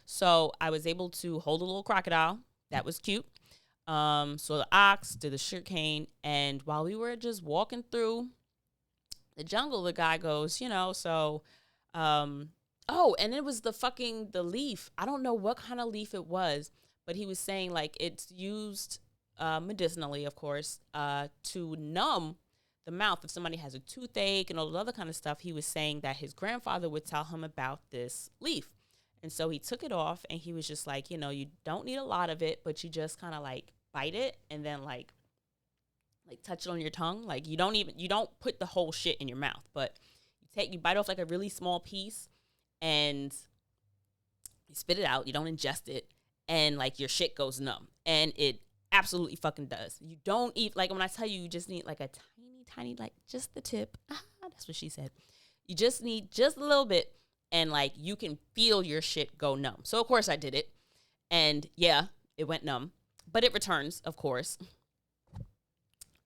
Speaker 1: So I was able to hold a little crocodile. That was cute. So the ox did the sugarcane, and while we were just walking through the jungle, the guy goes, oh, and it was the leaf. I don't know what kind of leaf it was, but he was saying like it's used medicinally, of course, to numb the mouth if somebody has a toothache and all the other kind of stuff. He was saying that his grandfather would tell him about this leaf. And so he took it off, and he was just like, you don't need a lot of it, but you just kind of like bite it and then like touch it on your tongue. Like you don't put the whole shit in your mouth, but you bite off like a really small piece and you spit it out. You don't ingest it, and like your shit goes numb, and it absolutely fucking does. You don't eat, like when I tell you, you just need like a tiny, like just the tip. That's what she said. You just need just a little bit, and like you can feel your shit go numb. So of course I did it, and yeah, it went numb, but it returns, of course.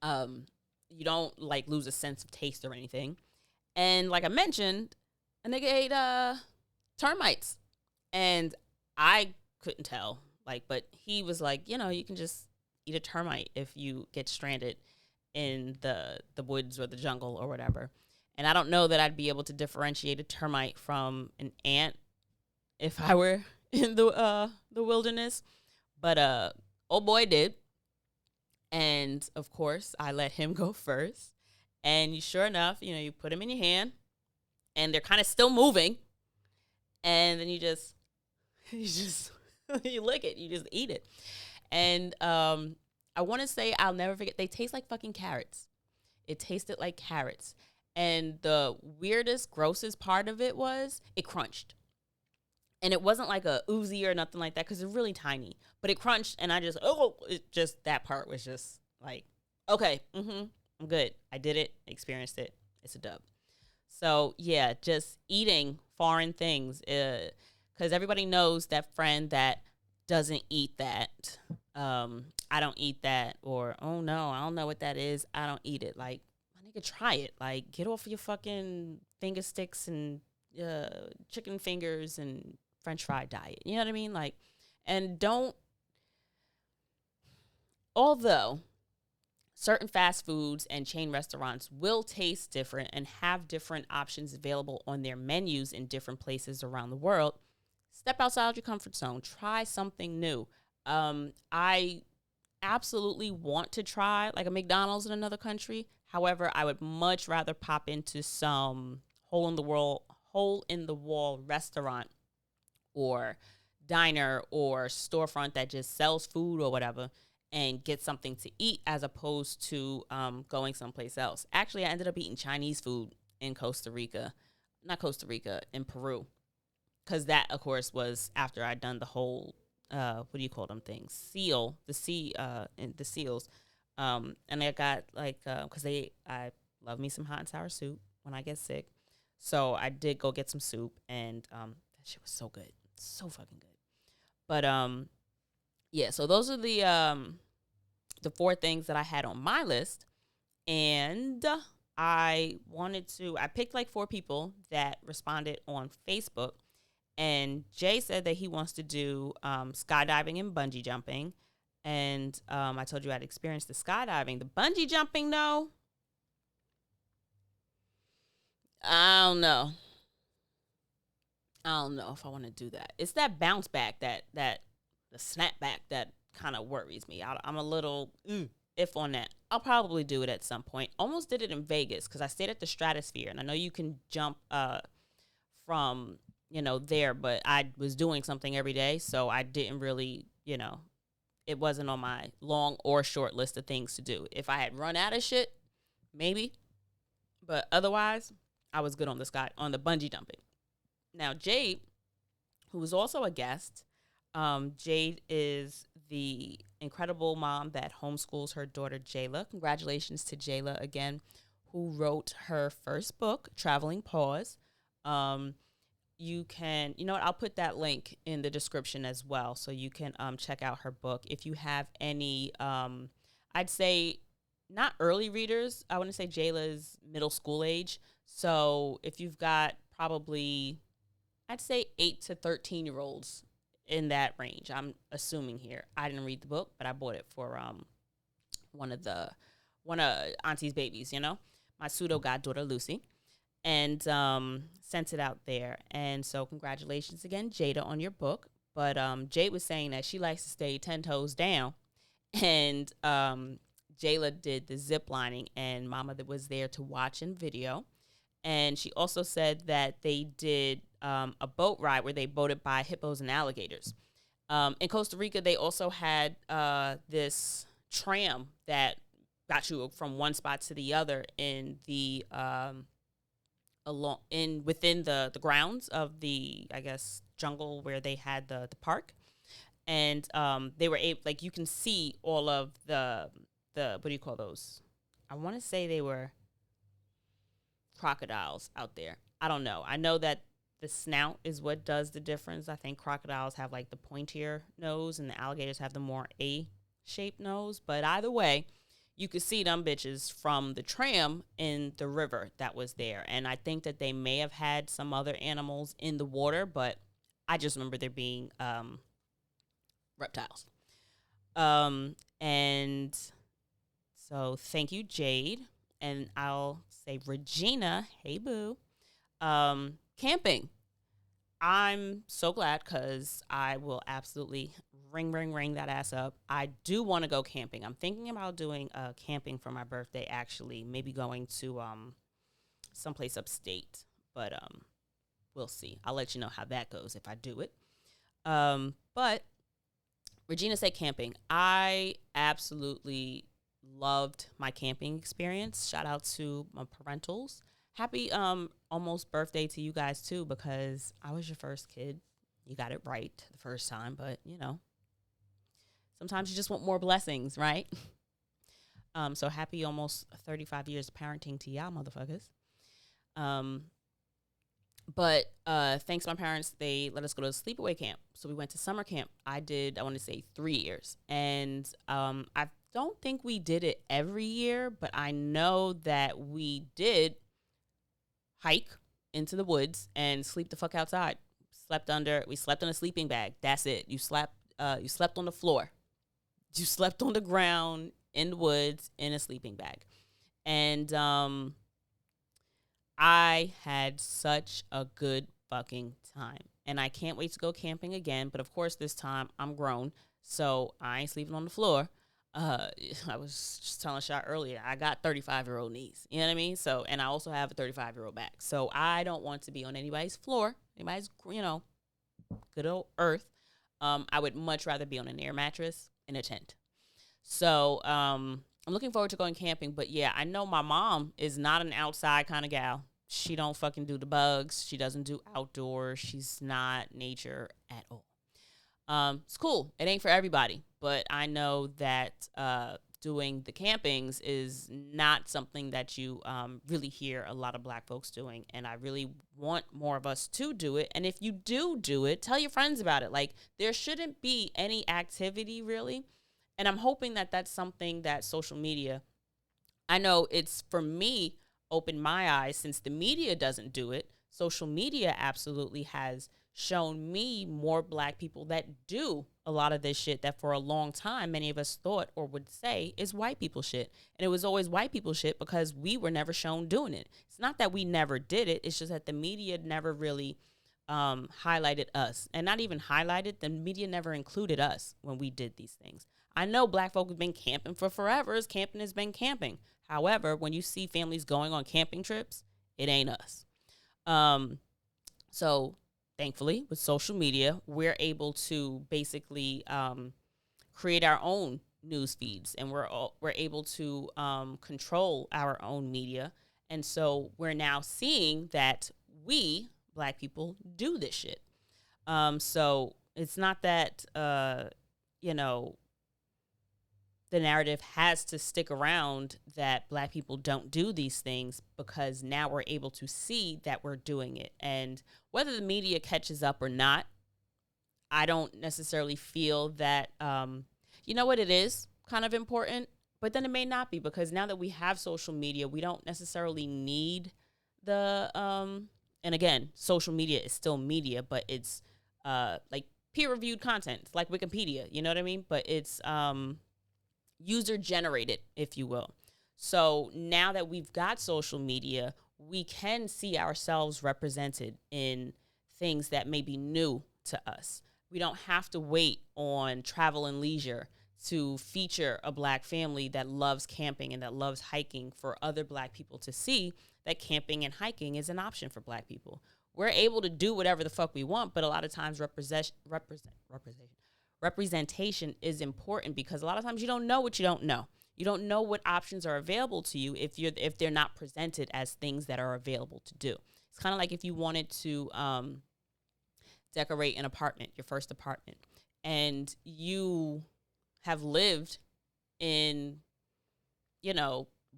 Speaker 1: You don't like lose a sense of taste or anything. And like I mentioned, a nigga ate termites, and I couldn't tell. Like, but he was like, you can just eat a termite if you get stranded in the woods or the jungle or whatever. And I don't know that I'd be able to differentiate a termite from an ant if I were in the wilderness. But old boy did. And of course, I let him go first. And sure enough, you put him in your hand, and they're kind of still moving. And then you just, you lick it, you just eat it. And I want to say I'll never forget. They taste like fucking carrots. It tasted like carrots. And the weirdest, grossest part of it was it crunched. And it wasn't like a Uzi or nothing like that because it's really tiny. But it crunched, and that part was just like, okay, I'm good. I did it, experienced it. It's a dub. So, yeah, just eating foreign things. Because everybody knows that friend that doesn't eat that. I don't eat that. Or, oh, no, I don't know what that is. I don't eat it. Like, my nigga, try it. Like, get off your fucking finger sticks and chicken fingers and French fry diet. You know what I mean? Like, and although certain fast foods and chain restaurants will taste different and have different options available on their menus in different places around the world, step outside your comfort zone. Try something new. I absolutely want to try like a McDonald's in another country. However, I would much rather pop into some hole in the wall restaurant or diner or storefront that just sells food or whatever and get something to eat as opposed to going someplace else. Actually, I ended up eating Chinese food in in Peru. Because that, of course, was after I'd done the whole, what do you call them things? And the seals. And I got because I love me some hot and sour soup when I get sick. So I did go get some soup, and that shit was so good. So fucking good. But yeah, so those are the 4 things that I had on my list. And I picked like 4 people that responded on Facebook. And Jay said that he wants to do skydiving and bungee jumping. And I told you I'd experienced the skydiving. The bungee jumping, though, I don't know. I don't know if I want to do that. It's that bounce back, that the snap back that kind of worries me. I'm a little if on that. I'll probably do it at some point. Almost did it in Vegas because I stayed at the Stratosphere, and I know you can jump from there, but I was doing something every day, so I didn't really it wasn't on my long or short list of things to do. If I had run out of shit, maybe, but otherwise, I was good on the bungee jumping. Now, Jade, who was also a guest, Jade is the incredible mom that homeschools her daughter, Jayla. Congratulations to Jayla again, who wrote her first book, Traveling Paws. You can, what, I'll put that link in the description as well, so you can check out her book. If you have any, I'd say not early readers, I want to say Jayla's middle school age. So if you've got probably, I'd say 8 to 13-year-olds in that range, I'm assuming here. I didn't read the book, but I bought it for one of Auntie's babies, my pseudo goddaughter Lucy, and sent it out there. And so congratulations again, Jada, on your book. But Jade was saying that she likes to stay 10 toes down, and Jayla did the zip lining, and Mama was there to watch and video. And she also said that they did a boat ride where they boated by hippos and alligators. In Costa Rica, they also had this tram that got you from one spot to the other in the within the grounds of the, I guess, jungle where they had the park. And they were able, like, you can see all of the what do you call those? I want to say they were crocodiles out there. I don't know. I know that the snout is what does the difference. I think crocodiles have like the pointier nose and the alligators have the more A-shaped nose. But either way, you could see them bitches from the tram in the river that was there. And I think that they may have had some other animals in the water, but I just remember there being reptiles. And so thank you, Jade. And I'll say Regina, hey boo. Camping. I'm so glad because I will absolutely ring that ass up. I do want to go camping. I'm thinking about doing camping for my birthday, actually. Maybe going to someplace upstate. But we'll see. I'll let you know how that goes if I do it. But Regina said camping. I absolutely loved my camping experience. Shout out to my parentals. Happy almost birthday to you guys too, because I was your first kid. You got it right the first time, but you know, sometimes you just want more blessings, right? So happy almost 35 years of parenting to y'all motherfuckers. But thanks to my parents, they let us go to a sleepaway camp. So we went to summer camp. I want to say 3 years. And I don't think we did it every year, but I know that we did hike into the woods and sleep the fuck outside. We slept on a sleeping bag. That's it. You slept on the floor. You slept on the ground in the woods in a sleeping bag. And I had such a good fucking time. And I can't wait to go camping again. But of course, this time I'm grown, so I ain't sleeping on the floor. I was just telling Shot earlier, I got 35-year-old knees. You know what I mean? So, and I also have a 35-year-old back. So I don't want to be on anybody's floor, anybody's, good old earth. I would much rather be on an air mattress in a tent. So I'm looking forward to going camping. But yeah, I know my mom is not an outside kind of gal. She don't fucking do the bugs. She doesn't do outdoors. She's not nature at all. It's cool. It ain't for everybody, but I know that doing the campings is not something that you really hear a lot of Black folks doing, and I really want more of us to do it. And if you do it, tell your friends about it. Like, there shouldn't be any activity really, and I'm hoping that that's something that social media, I know it's, for me, opened my eyes. Since the media doesn't do it, social media absolutely has shown me more Black people that do a lot of this shit that for a long time many of us thought or would say is white people shit. And it was always white people shit because we were never shown doing it. It's not that we never did it. It's just that the media never really highlighted us. And not even highlighted, the media never included us when we did these things. I know Black folk have been camping for forever. Camping has been camping. However, when you see families going on camping trips, it ain't us. So thankfully, with social media, we're able to basically create our own news feeds, and we're able to control our own media. And so we're now seeing that we, Black people, do this shit. So it's not that, the narrative has to stick around that Black people don't do these things, because now we're able to see that we're doing it. And whether the media catches up or not, I don't necessarily feel that, it is kind of important, but then it may not be, because now that we have social media, we don't necessarily need the, and again, social media is still media, but it's like peer-reviewed content. It's like Wikipedia, you know what I mean? But it's user-generated, if you will. So now that we've got social media, we can see ourselves represented in things that may be new to us. We don't have to wait on Travel and Leisure to feature a Black family that loves camping and that loves hiking for other Black people to see that camping and hiking is an option for Black people. We're able to do whatever the fuck we want, but a lot of times representation is important, because a lot of times you don't know what you don't know. You don't know what options are available to you if they're not presented as things that are available to do. It's kind of like if you wanted to decorate an apartment, your first apartment, and you have lived in,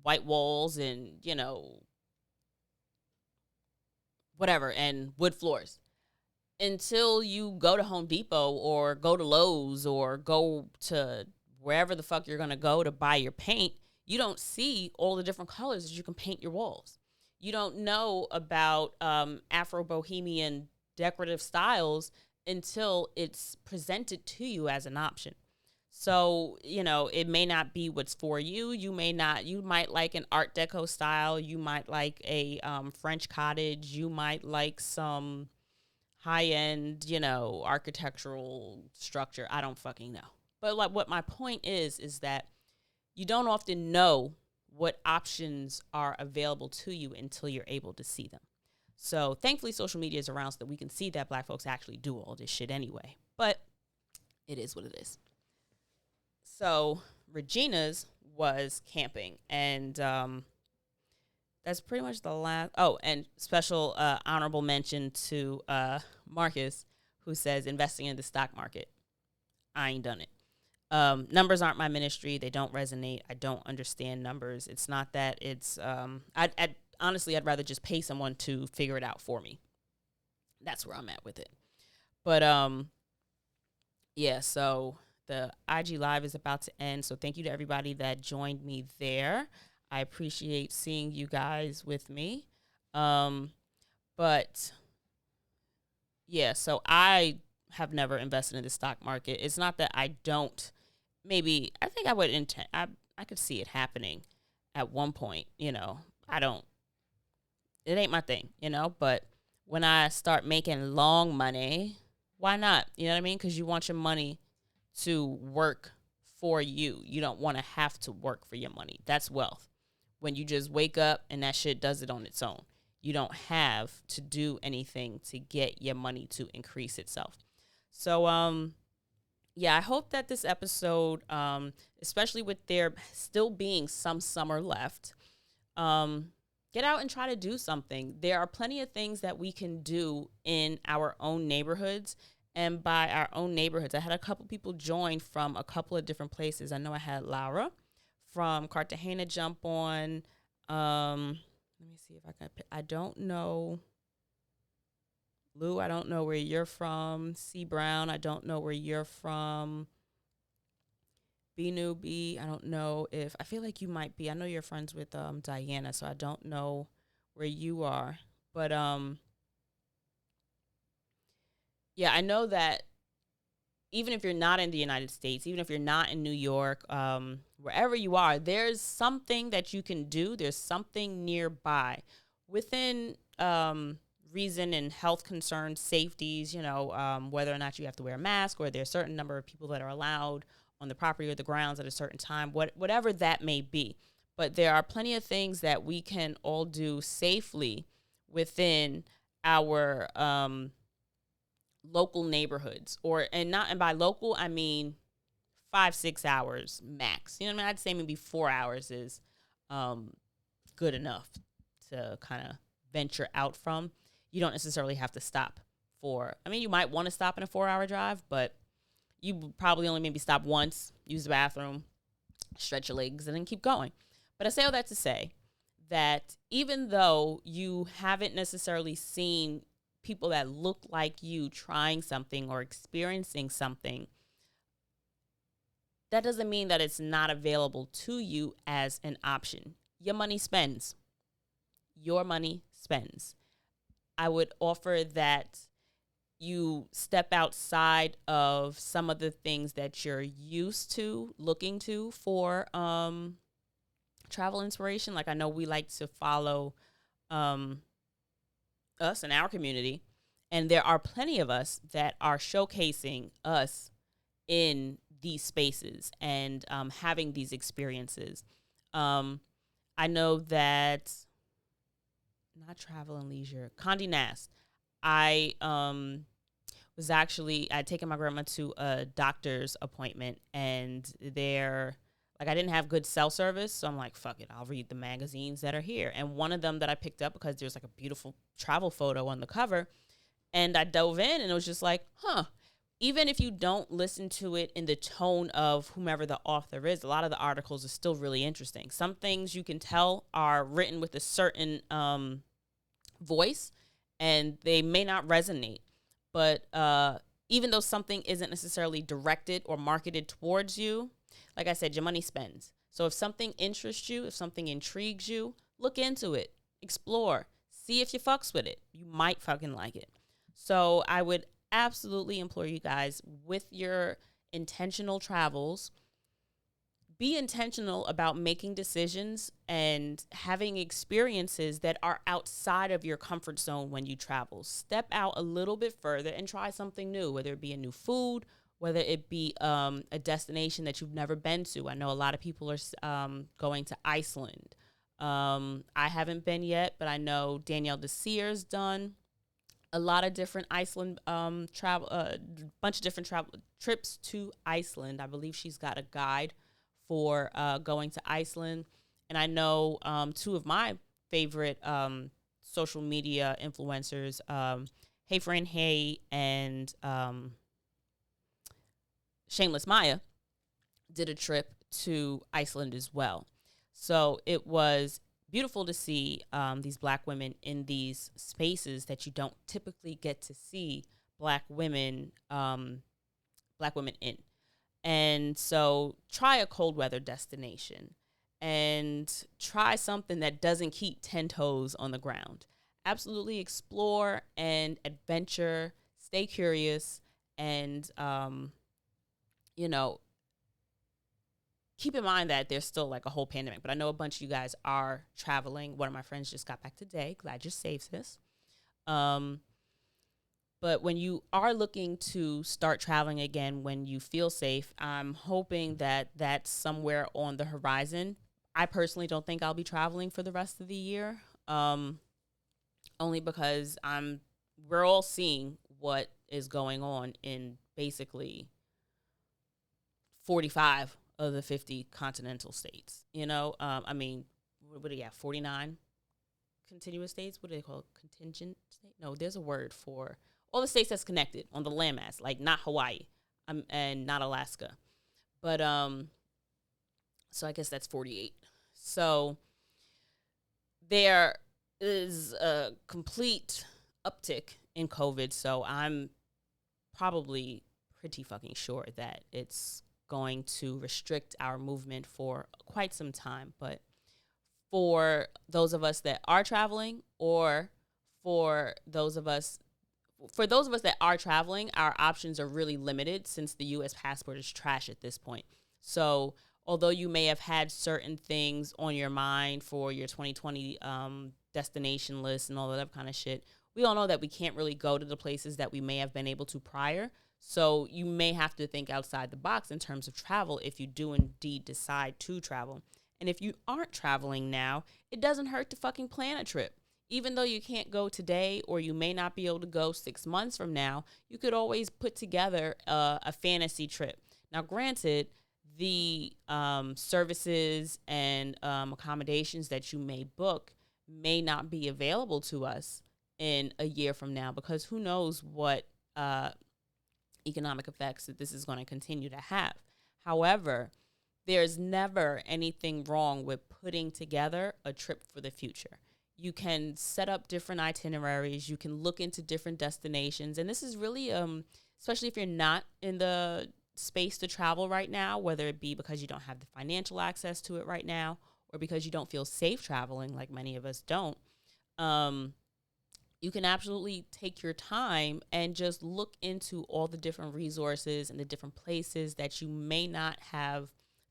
Speaker 1: white walls and, whatever, and wood floors. Until you go to Home Depot or go to Lowe's or go to wherever the fuck you're going to go to buy your paint, You don't see all the different colors that you can paint your walls. You don't know about Afro-Bohemian decorative styles until it's presented to you as an option. So, it may not be what's for you. You might like an Art Deco style. You might like a French cottage. You might like some high-end, architectural structure. I don't fucking know. But like, what my point is that you don't often know what options are available to you until you're able to see them. So thankfully, social media is around so that we can see that Black folks actually do all this shit anyway. But it is what it is. So Regina's was camping, and that's pretty much the last. Oh, and special honorable mention to Marcus, who says investing in the stock market. I ain't done it. Numbers aren't my ministry. They don't resonate. I don't understand numbers. It's not that. It's honestly, I'd rather just pay someone to figure it out for me. That's where I'm at with it. But yeah. So the IG Live is about to end. So thank you to everybody that joined me there. I appreciate seeing you guys with me. But yeah. So I have never invested in the stock market. It's not that I don't. Maybe I think I would intend. I could see it happening at one point. I don't. It ain't my thing. But when I start making long money, why not? You know what I mean? Because you want your money to work for you. You don't want to have to work for your money. That's wealth. When you just wake up and that shit does it on its own. You don't have to do anything to get your money to increase itself. So, yeah, I hope that this episode, especially with there still being some summer left, get out and try to do something. There are plenty of things that we can do in our own neighborhoods. And by our own neighborhoods, I had a couple people join from a couple of different places. I know I had Laura from Cartagena jump on. Let me see if I can. I don't know. Lou, I don't know where you're from. C. Brown, I don't know where you're from. B. Newbie, I don't know if, I feel like you might be. I know you're friends with Diana, so I don't know where you are. But yeah, I know that even if you're not in the United States, even if you're not in New York, wherever you are, there's something that you can do. There's something nearby within reason and health concerns, safeties, whether or not you have to wear a mask or there's a certain number of people that are allowed on the property or the grounds at a certain time, whatever that may be. But there are plenty of things that we can all do safely within our local neighborhoods, and by local I mean 5-6 hours max. I'd say maybe 4 hours is good enough to kind of venture out from. You don't necessarily have to stop you might want to stop in a 4-hour drive, but you probably only maybe stop once, use the bathroom, stretch your legs, and then keep going. But I say all that to say that even though you haven't necessarily seen people that look like you trying something or experiencing something, that doesn't mean that it's not available to you as an option. Your money spends. Your money spends. I would offer that you step outside of some of the things that you're used to looking to for travel inspiration. Like I know we like to follow us in our community, and there are plenty of us that are showcasing us in these spaces and having these experiences. I know that not Travel and Leisure, Condé Nast. I'd taken my grandma to a doctor's appointment, and I didn't have good cell service, so I'm like, fuck it, I'll read the magazines that are here. And one of them that I picked up because there's like a beautiful travel photo on the cover, and I dove in, and it was just like, even if you don't listen to it in the tone of whomever the author is, a lot of the articles are still really interesting. Some things you can tell are written with a certain voice, and they may not resonate. But even though something isn't necessarily directed or marketed towards you, like I said, your money spends. So if something interests you, if something intrigues you, look into it, explore, see if you fucks with it. You might fucking like it. So I would absolutely implore you guys, with your intentional travels, be intentional about making decisions and having experiences that are outside of your comfort zone when you travel. Step out a little bit further and try something new, whether it be a new food, whether it be a destination that you've never been to. I know a lot of people are going to Iceland. I haven't been yet, but I know Danielle Desir's done a lot of different Iceland travel, bunch of different travel trips to Iceland. I believe she's got a guide for going to Iceland. And I know two of my favorite social media influencers, Hey Friend Hey and Shameless Maya, did a trip to Iceland as well. So it was beautiful to see these Black women in these spaces that you don't typically get to see Black women in. And so try a cold weather destination and try something that doesn't keep 10 toes on the ground. Absolutely explore and adventure, stay curious, and, keep in mind that there's still like a whole pandemic, but I know a bunch of you guys are traveling. One of my friends just got back today. Glad you saved this. But when you are looking to start traveling again, when you feel safe, I'm hoping that that's somewhere on the horizon. I personally don't think I'll be traveling for the rest of the year, only because we're all seeing what is going on in basically 45 of the 50 continental states. I mean, what do you have? 49 continuous states? What do they call it? Contingent state? No, there's a word for all the states that's connected on the landmass, like not Hawaii and not Alaska. But so I guess that's 48. So there is a complete uptick in COVID. So I'm probably pretty fucking sure that it's going to restrict our movement for quite some time. But for those of us that are traveling, or for those of us that are traveling, our options are really limited since the U.S. passport is trash at this point. So although you may have had certain things on your mind for your 2020 destination list and all that other kind of shit, we all know that we can't really go to the places that we may have been able to prior. So you may have to think outside the box in terms of travel if you do indeed decide to travel. And if you aren't traveling now, it doesn't hurt to fucking plan a trip. Even though you can't go today, or you may not be able to go 6 months from now, you could always put together a fantasy trip. Now, granted, the services and accommodations that you may book may not be available to us in a year from now, because who knows what economic effects that this is going to continue to have. However, there's never anything wrong with putting together a trip for the future. You can set up different itineraries. You can look into different destinations. And this is really, especially if you're not in the space to travel right now, whether it be because you don't have the financial access to it right now, or because you don't feel safe traveling, like many of us don't, you can absolutely take your time and just look into all the different resources and the different places that you may not have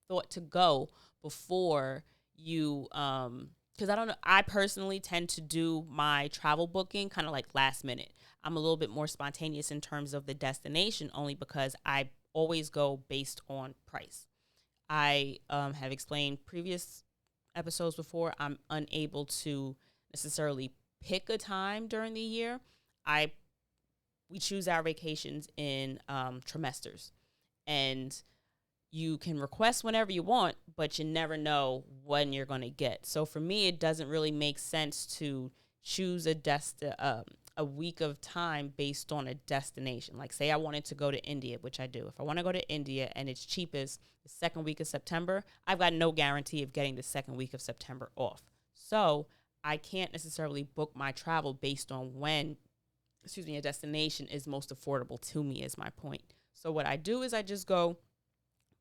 Speaker 1: thought to go before you, because I personally tend to do my travel booking kind of like last minute. I'm a little bit more spontaneous in terms of the destination, only because I always go based on price. I have explained previous episodes before, I'm unable to necessarily pick a time during the year. We choose our vacations in trimesters, and you can request whenever you want, but you never know when you're going to get. So for me, it doesn't really make sense to choose a week of time based on a destination. Like, say I wanted to go to India, which I do. If I want to go to India and it's cheapest the second week of September, I've got no guarantee of getting the second week of September off. So I can't necessarily book my travel based on when, a destination is most affordable to me, is my point. So what I do is I just go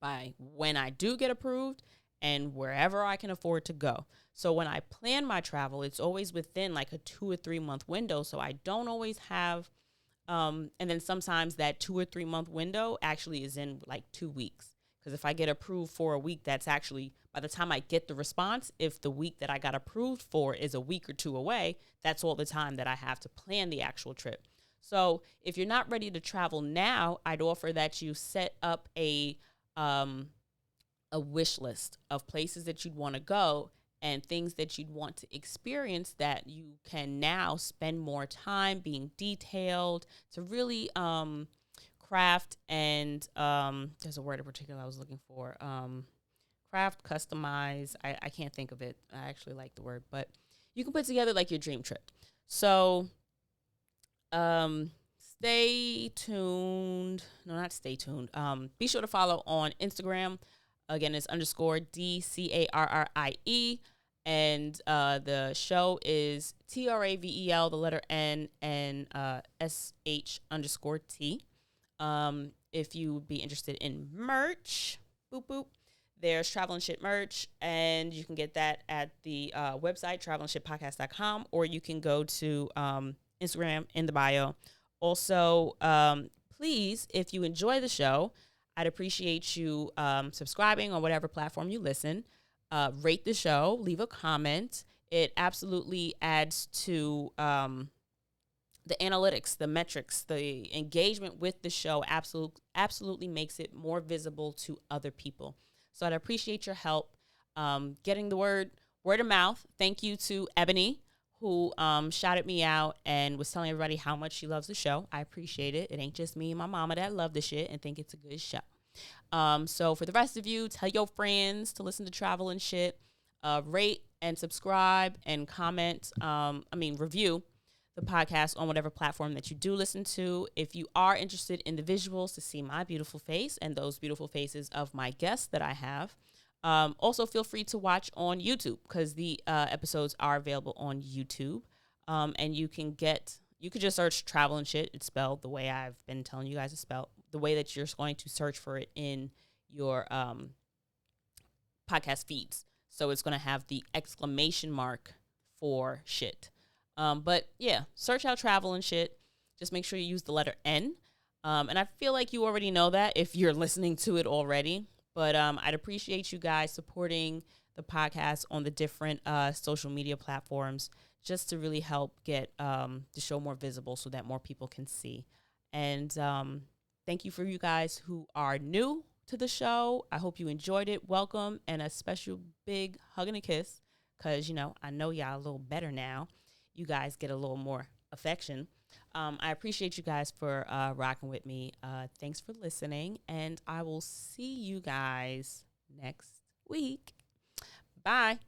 Speaker 1: by when I do get approved, and wherever I can afford to go. So when I plan my travel, it's always within like a 2 or 3 month window. So I don't always have, and then sometimes that 2 or 3 month window actually is in like 2 weeks. Because if I get approved for a week, that's actually, by the time I get the response, if the week that I got approved for is a week or two away, that's all the time that I have to plan the actual trip. So if you're not ready to travel now, I'd offer that you set up a wish list of places that you'd want to go and things that you'd want to experience that you can now spend more time being detailed to really craft and there's a word in particular I was looking for. Craft, customize. I can't think of it. I actually like the word, but you can put together like your dream trip. So stay tuned. No, not stay tuned. Be sure to follow on Instagram. Again, it's _DCARRIE. And the show is TRAVEL, the letter N, and SH_T. If you would be interested in merch, boop, boop, there's Travel and Shit merch, and you can get that at the website, travelandshitpodcast.com, or you can go to Instagram in the bio. Also, please, if you enjoy the show, I'd appreciate you subscribing on whatever platform you listen. Rate the show, leave a comment. It absolutely adds to the analytics, the metrics, the engagement with the show absolutely makes it more visible to other people. So I'd appreciate your help getting the word of mouth. Thank you to Ebony, who shouted me out and was telling everybody how much she loves the show. I appreciate it. It ain't just me and my mama that love the shit and think it's a good show. So for the rest of you, tell your friends to listen to Travel and Shit. Rate and subscribe and comment. Review the podcast on whatever platform that you do listen to. If you are interested in the visuals to see my beautiful face and those beautiful faces of my guests that I have, also feel free to watch on YouTube because the episodes are available on YouTube. And you could just search Travel and Shit. It's spelled the way I've been telling you guys to spell, the way that you're going to search for it in your podcast feeds. So it's going to have the exclamation mark for shit. But yeah, search out Travel and Shit. Just make sure you use the letter N. And I feel like you already know that if you're listening to it already. But I'd appreciate you guys supporting the podcast on the different social media platforms just to really help get the show more visible so that more people can see. And thank you for you guys who are new to the show. I hope you enjoyed it. Welcome, and a special big hug and a kiss because, I know y'all a little better now. You guys get a little more affection. I appreciate you guys for rocking with me. Thanks for listening, and I will see you guys next week. Bye.